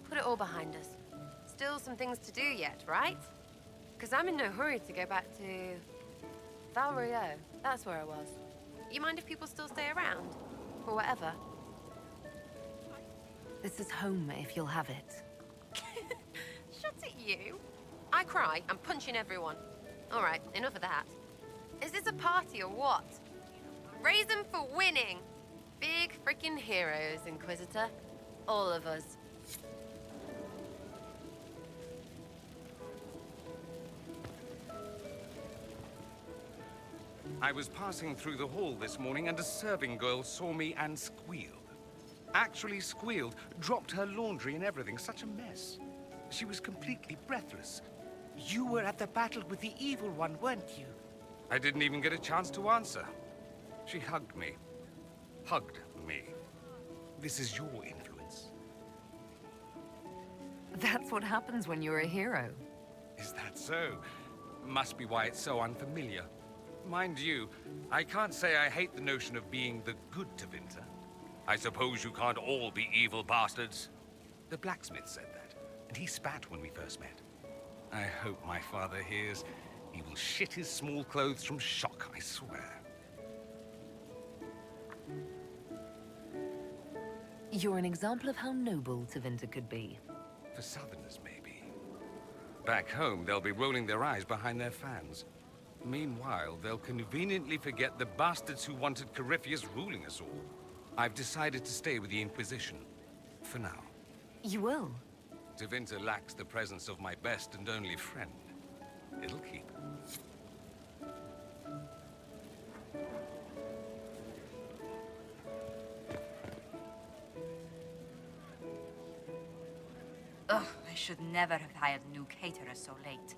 Put it all behind us. Still some things to do yet, right? Because I'm in no hurry to go back to... Val Rio. That's where I was. You mind if people still stay around? Or whatever? This is home, if you'll have it. Shut it, you. I cry, I'm punching everyone. All right, enough of that. Is this a party or what? Raise them for winning! Big freaking heroes, Inquisitor. All of us. I was passing through the hall this morning and a serving girl saw me and squealed. Actually squealed, dropped her laundry and everything, such a mess. She was completely breathless. You were at the battle with the evil one, weren't you? I didn't even get a chance to answer. She hugged me. Hugged me. This is your influence. That's what happens when you're a hero. Is that so? Must be why it's so unfamiliar. Mind you, I can't say I hate the notion of being the good Tevinter. I suppose you can't all be evil bastards. The blacksmith said that, and he spat when we first met. I hope my father hears. He will shit his small clothes from shock, I swear. You're an example of how noble Tevinter could be. For Southerners, maybe. Back home, they'll be rolling their eyes behind their fans. Meanwhile, they'll conveniently forget the bastards who wanted Corypheus ruling us all. I've decided to stay with the Inquisition. For now. You will? Tevinter lacks the presence of my best and only friend. It'll keep. Ugh, I should never have hired a new caterer so late.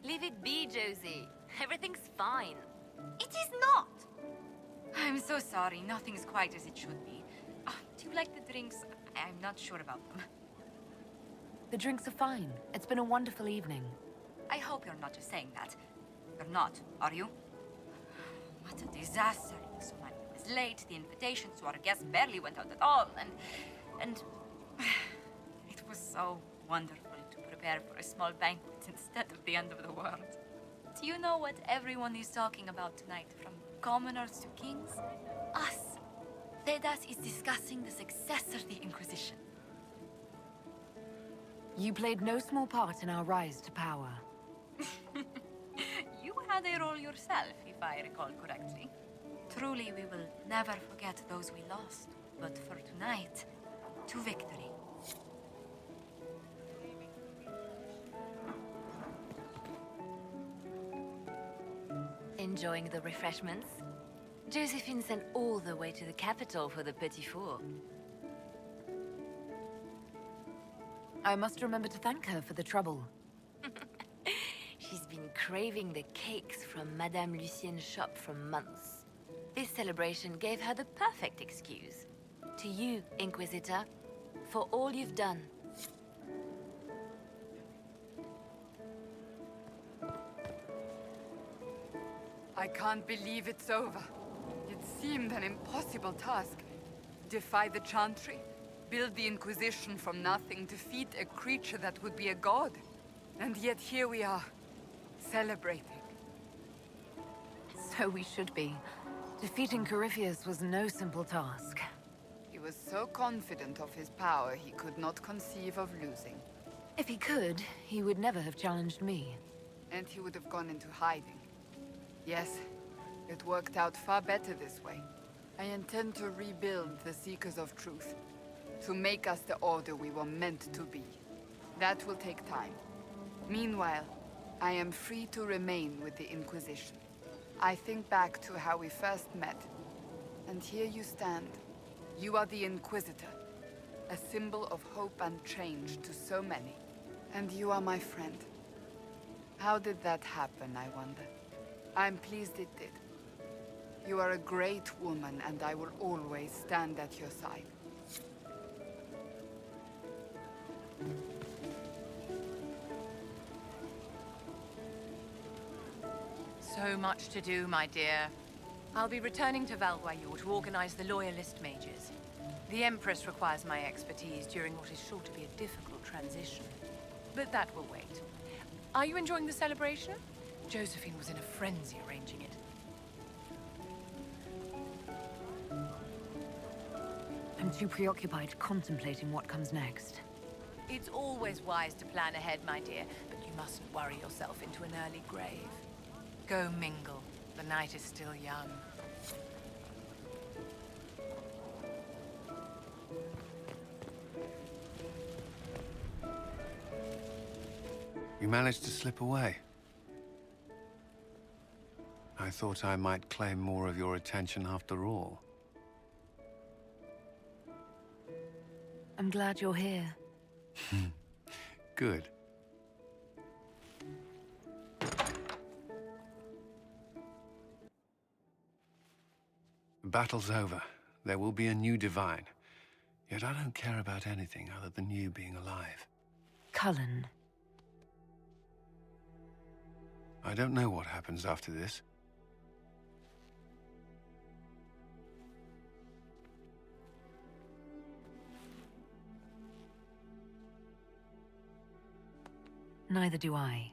Leave it be, Josie. Everything's fine. It is not! I'm so sorry, nothing's quite as it should be. Do you like the drinks? I'm not sure about them. The drinks are fine. It's been a wonderful evening. I hope you're not just saying that. You're not, are you? What a disaster in so many ways. late, the invitations to our guests barely went out at all, and it was so wonderful to prepare for a small banquet instead of the end of the world. Do you know what everyone is talking about tonight, from commoners to kings? Us. Vedas is discussing the success of the Inquisition. You played no small part in our rise to power. You had a role yourself, if I recall correctly. Truly, we will never forget those we lost. But for tonight, to victory. Enjoying the refreshments? Josephine sent all the way to the capital for the petit four. I must remember to thank her for the trouble. She's been craving the cakes from Madame Lucien's shop for months. This celebration gave her the perfect excuse. To you, Inquisitor, for all you've done. I can't believe it's over. It seemed an impossible task. Defy the Chantry, build the Inquisition from nothing, defeat a creature that would be a god. And yet here we are, celebrating. So we should be. Defeating Corypheus was no simple task. He was so confident of his power, he could not conceive of losing. If he could, he would never have challenged me. And he would have gone into hiding. Yes, it worked out far better this way. I intend to rebuild the Seekers of Truth, to make us the Order we were meant to be. That will take time. Meanwhile, I am free to remain with the Inquisition. I think back to how we first met, and here you stand. You are the Inquisitor, a symbol of hope and change to so many. And you are my friend. How did that happen, I wonder? I'm pleased it did. You are a great woman, and I will always stand at your side. So much to do, my dear. I'll be returning to Valguayor to organize the Loyalist mages. The Empress requires my expertise during what is sure to be a difficult transition. But that will wait. Are you enjoying the celebration? Josephine was in a frenzy arranging it. I'm too preoccupied contemplating what comes next. It's always wise to plan ahead, my dear, but you mustn't worry yourself into an early grave. Go mingle. The night is still young. You managed to slip away. I thought I might claim more of your attention after all. I'm glad you're here. Good. The battle's over. There will be a new divine. Yet I don't care about anything other than you being alive. Cullen. I don't know what happens after this. Neither do I.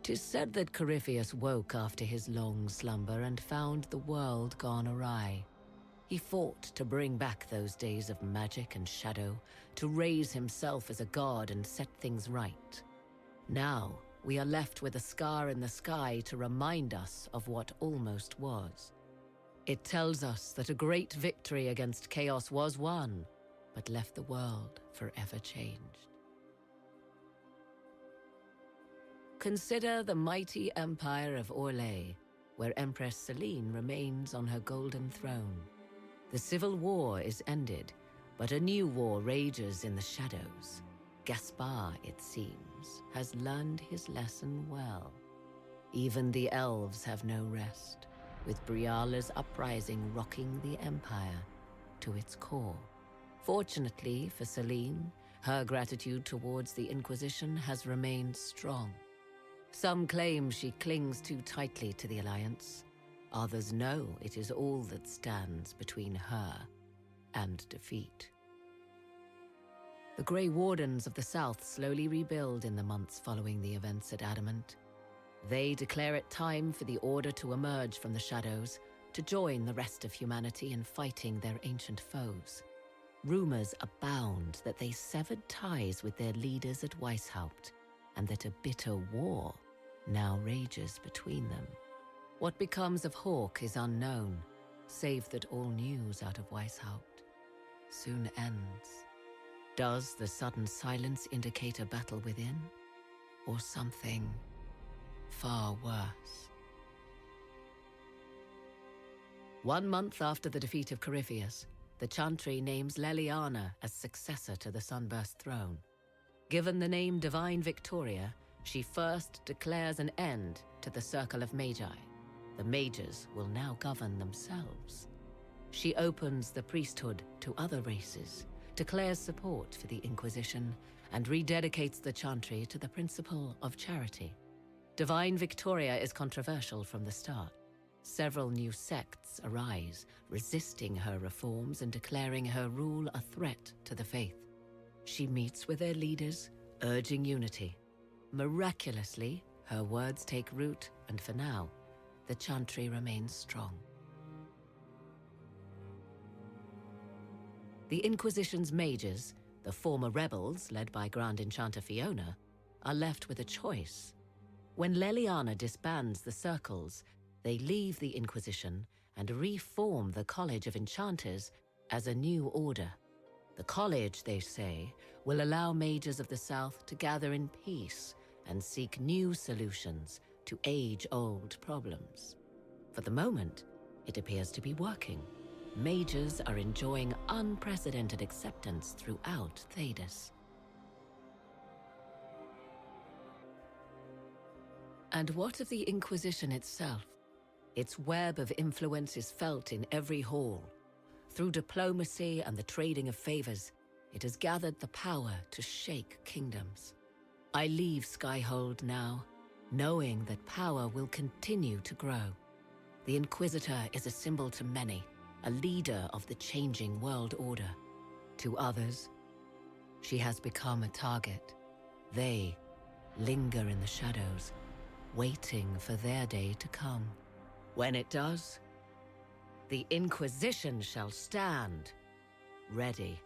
Tis said that Corypheus woke after his long slumber and found the world gone awry. He fought to bring back those days of magic and shadow, to raise himself as a god and set things right. Now, we are left with a scar in the sky to remind us of what almost was. It tells us that a great victory against chaos was won, but left the world forever changed. Consider the mighty empire of Orlais, where Empress Celine remains on her golden throne. The civil war is ended, but a new war rages in the shadows. Gaspar, it seems, has learned his lesson well. Even the elves have no rest. with Briala's uprising rocking the Empire to its core. Fortunately for Celine, her gratitude towards the Inquisition has remained strong. Some claim she clings too tightly to the Alliance. Others know it is all that stands between her and defeat. The Grey Wardens of the South slowly rebuild in the months following the events at Adamant. They declare it time for the Order to emerge from the shadows, to join the rest of humanity in fighting their ancient foes. Rumors abound that they severed ties with their leaders at Weishaupt, and that a bitter war now rages between them. What becomes of Hawke is unknown, save that all news out of Weishaupt soon ends. Does the sudden silence indicate a battle within, or something far worse? 1 month after the defeat of Corypheus, the Chantry names Leliana as successor to the Sunburst throne. Given the name Divine Victoria, she first declares an end to the Circle of Magi. The Mages will now govern themselves. She opens the priesthood to other races, declares support for the Inquisition, and rededicates the Chantry to the principle of charity. Divine Victoria is controversial from the start. Several new sects arise, resisting her reforms and declaring her rule a threat to the faith. She meets with their leaders, urging unity. Miraculously, her words take root, and for now, the Chantry remains strong. The Inquisition's mages, the former rebels led by Grand Enchanter Fiona, are left with a choice. When Leliana disbands the circles, they leave the Inquisition and reform the College of Enchanters as a new order. The college, they say, will allow mages of the South to gather in peace and seek new solutions to age-old problems. For the moment, it appears to be working. Mages are enjoying unprecedented acceptance throughout Thedas. And what of the Inquisition itself? Its web of influence is felt in every hall. Through diplomacy and the trading of favors, it has gathered the power to shake kingdoms. I leave Skyhold now, knowing that power will continue to grow. The Inquisitor is a symbol to many, a leader of the changing world order. To others, she has become a target. They linger in the shadows, waiting for their day to come. When it does, the Inquisition shall stand ready.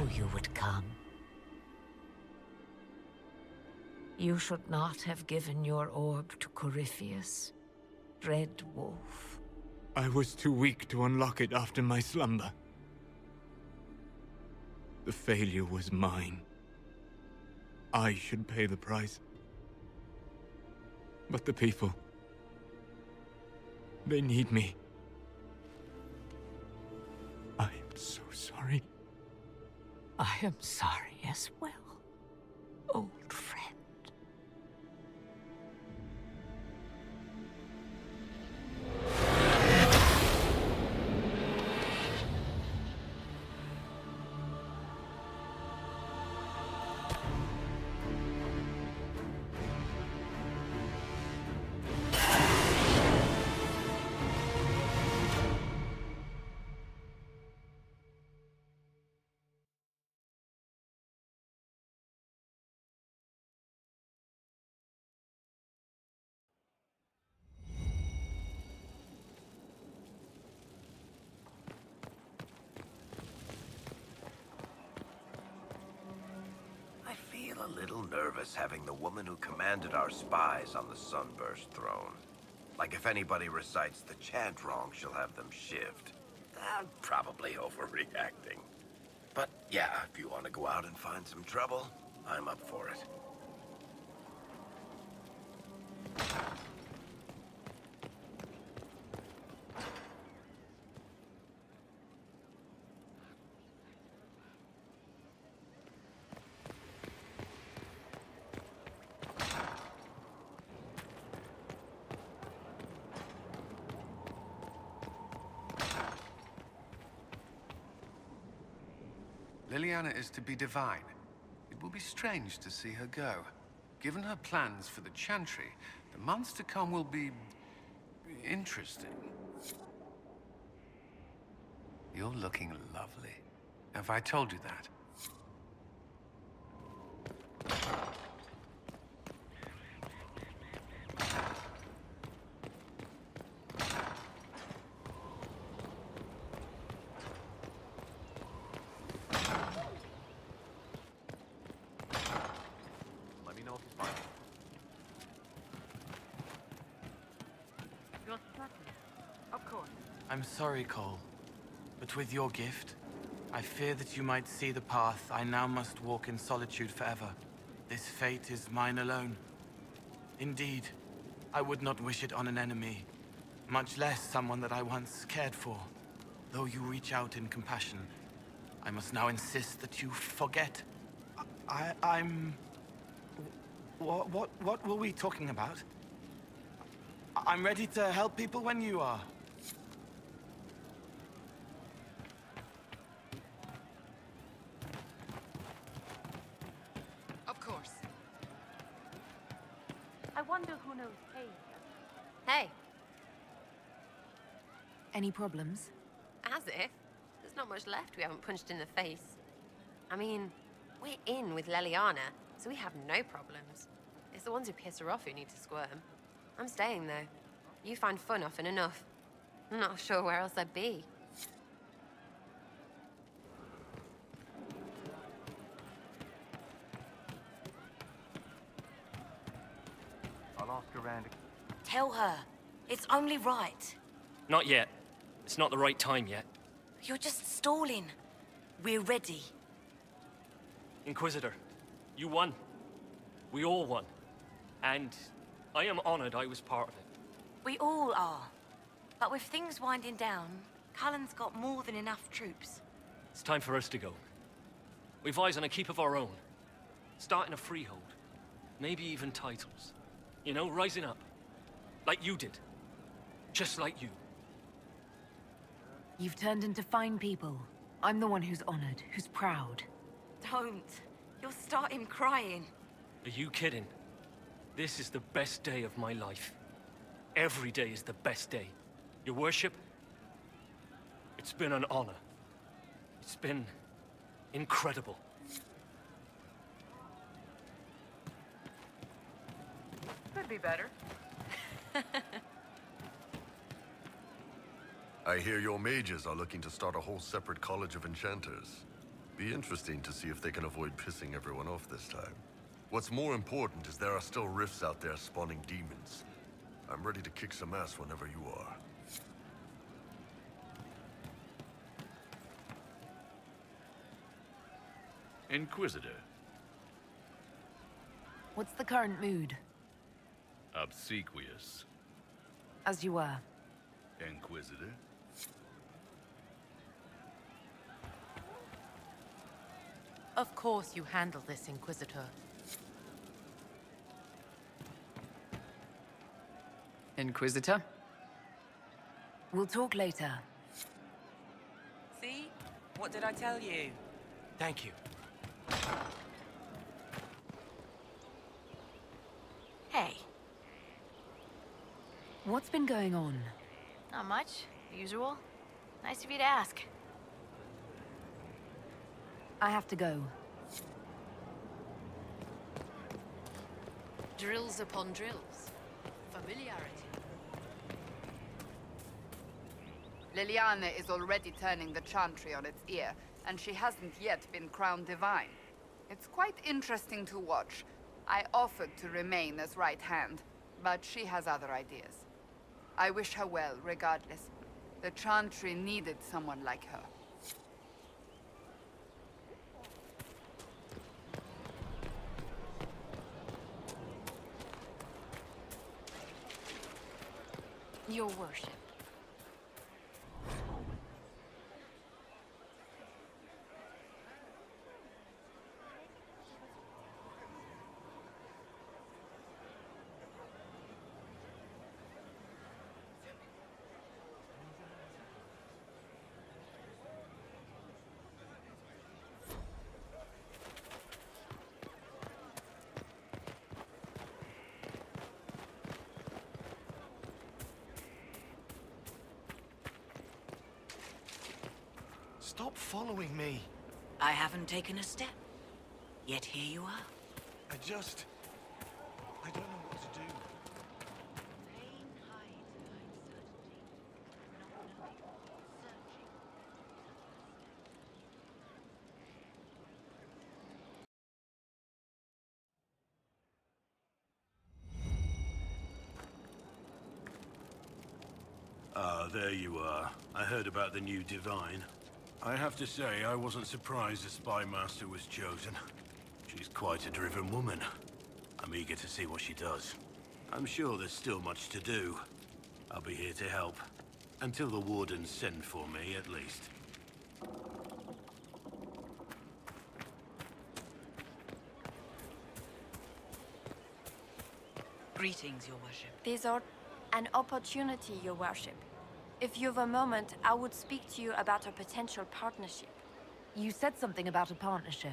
knew you would come. You should not have given your orb to Corypheus, Red Wolf. I was too weak to unlock it after my slumber. The failure was mine. I should pay the price. But the people... they need me. I am so sorry. I am sorry as well, old friend. A little nervous having the woman who commanded our spies on the Sunburst throne. Like if anybody recites the chant wrong, she'll have them shivved. I'm probably overreacting. But yeah, if you want to go out and find some trouble, I'm up for it. Liliana is to be divine. It will be strange to see her go. Given her plans for the Chantry, the months to come will be... interesting. You're looking lovely. Have I told you that? I'm sorry, Cole, but with your gift, I fear that you might see the path I now must walk in solitude forever. This fate is mine alone. Indeed, I would not wish it on an enemy, much less someone that I once cared for. Though you reach out in compassion, I must now insist that you forget. I'm... What were we talking about? I'm ready to help people when you are. Of course. I wonder who knows Kate. Hey, Any problems? as if. There's not much left we haven't punched in the face. I mean, we're in with Leliana, so we have no problems. It's the ones who piss her off who need to squirm. I'm staying, though. You find fun often enough. I'm not sure where else I'd be. I'll ask around. Tell her. It's only right. Not yet. It's not the right time yet. You're just stalling. We're ready. Inquisitor, you won. We all won. And I am honored I was part of it. We all are. But with things winding down, Cullen's got more than enough troops. It's time for us to go. We've eyes on a keep of our own. Starting a freehold. Maybe even titles. You know, rising up. Like you did. Just like you. You've turned into fine people. I'm the one who's honored, who's proud. Don't. You'll start him crying. Are you kidding? This is the best day of my life. Every day is the best day. Your worship, it's been an honor. It's been incredible. Could be better. I hear your mages are looking to start a whole separate college of enchanters. Be interesting to see if they can avoid pissing everyone off this time. What's more important is there are still rifts out there spawning demons. I'm ready to kick some ass whenever you are. Inquisitor. What's the current mood? Obsequious. As you were. Inquisitor. Of course you handle this, Inquisitor. Inquisitor? We'll talk later. See? What did I tell you? Thank you. Hey. What's been going on? Not much. Usual. Nice of you to ask. I have to go. Drills upon drills. Familiarity. Liliana is already turning the chantry on its ear, and she hasn't yet been crowned divine. It's quite interesting to watch. I offered to remain as right hand, but she has other ideas. I wish her well, regardless. The chantry needed someone like her. Your worship. Stop following me. I haven't taken a step. Yet here you are. I don't know what to do. Ah, there you are. I heard about the new Divine. I have to say, I wasn't surprised the Spy Master was chosen. She's quite a driven woman. I'm eager to see what she does. I'm sure there's still much to do. I'll be here to help. Until the Wardens send for me, at least. Greetings, Your Worship. These are an opportunity, Your Worship. If you've a moment, I would speak to you about a potential partnership. You said something about a partnership.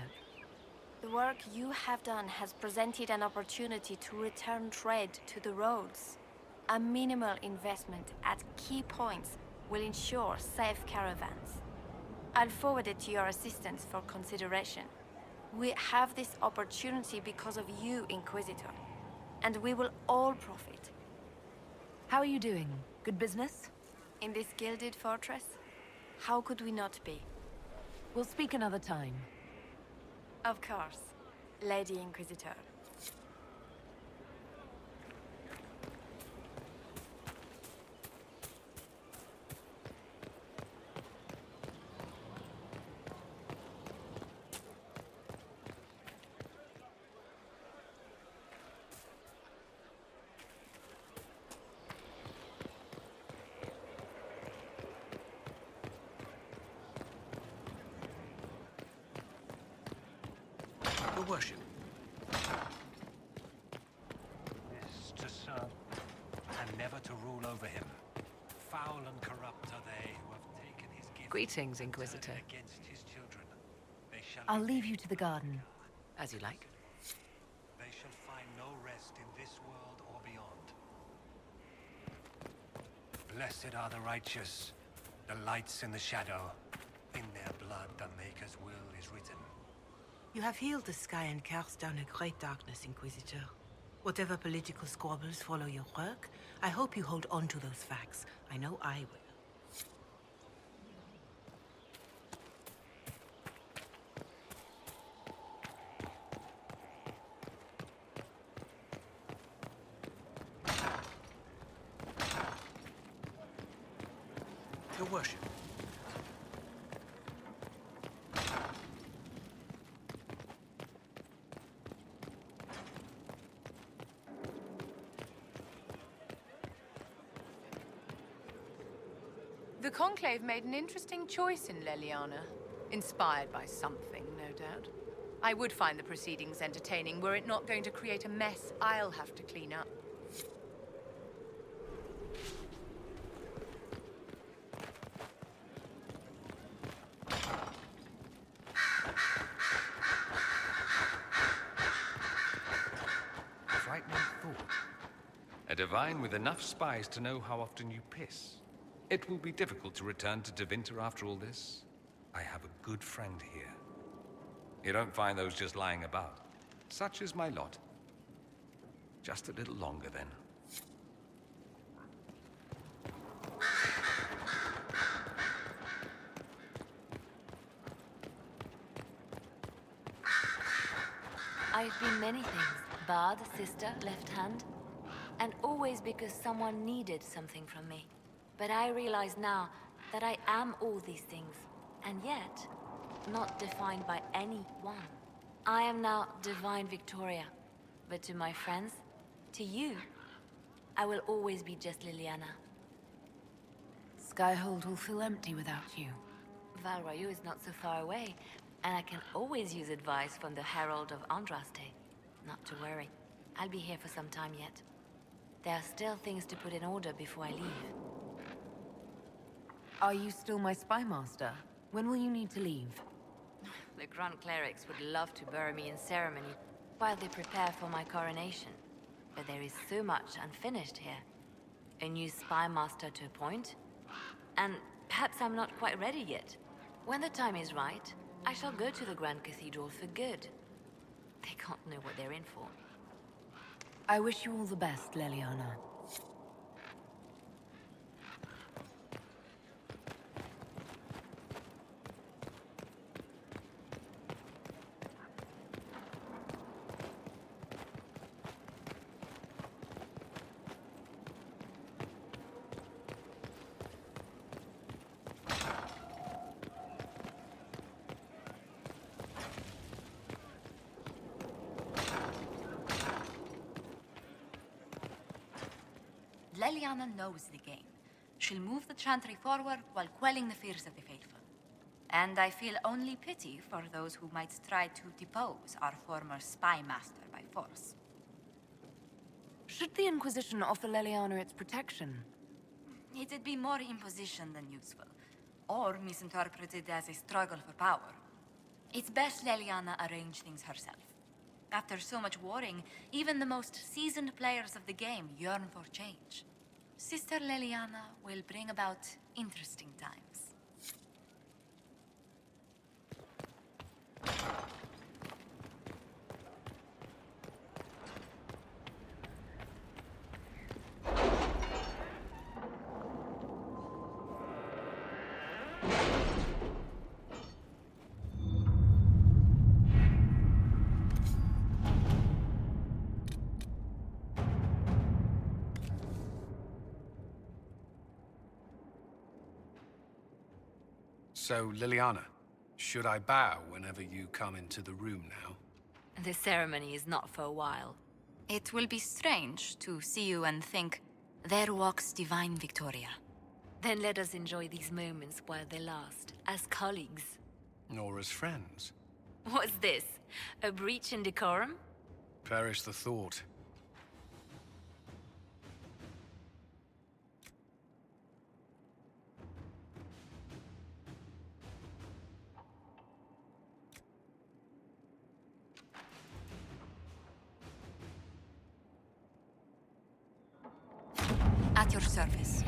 The work you have done has presented an opportunity to return trade to the roads. A minimal investment at key points will ensure safe caravans. I'll forward it to your assistants for consideration. We have this opportunity because of you, Inquisitor, and we will all profit. How are you doing? Good business? In this gilded fortress? How could we not be? We'll speak another time. Of course, Lady Inquisitor. Your worship. This is to serve, and never to rule over him. Foul and corrupt are they who have taken his gift. Greetings, Inquisitor. Against his children. They shall I'll leave you to the garden. As you like. They shall find no rest in this world or beyond. Blessed are the righteous, the lights in the shadow. In their blood the Maker's will is written. You have healed the sky and cast down a great darkness, Inquisitor. Whatever political squabbles follow your work, I hope you hold on to those facts. I know I will. worship. The Conclave made an interesting choice in Leliana. Inspired by something, no doubt. I would find the proceedings entertaining were it not going to create a mess I'll have to clean up. Frightening thought. A divine with enough spies to know how often you piss. It will be difficult to return to Tevinter after all this. I have a good friend here. You don't find those just lying about. Such is my lot. Just a little longer, then. I've been many things. Bard, sister, left hand. And always because someone needed something from me. But I realize now that I am all these things, and yet, not defined by any one. I am now Divine Victoria, but to my friends, to you, I will always be just Liliana. Skyhold will feel empty without you. Val Royeaux is not so far away, and I can always use advice from the Herald of Andraste. Not to worry, I'll be here for some time yet. There are still things to put in order before I leave. Are you still my spy master? When will you need to leave? The Grand Clerics would love to bury me in ceremony while they prepare for my coronation. But there is so much unfinished here. A new spy master to appoint. And perhaps I'm not quite ready yet. When the time is right, I shall go to the Grand Cathedral for good. They can't know what they're in for. I wish you all the best, Leliana. Leliana knows the game. She'll move the Chantry forward while quelling the fears of the faithful. And I feel only pity for those who might try to depose our former spy master by force. Should the Inquisition offer Leliana its protection? It'd be more imposition than useful, or misinterpreted as a struggle for power. It's best Leliana arrange things herself. After so much warring, even the most seasoned players of the game yearn for change. Sister Leliana will bring about interesting times. So, Liliana, should I bow whenever you come into the room now? The ceremony is not for a while. It will be strange to see you and think, there walks Divine Victoria. Then let us enjoy these moments while they last, as colleagues. Nor as friends. What's this? A breach in decorum? Perish the thought. At your service.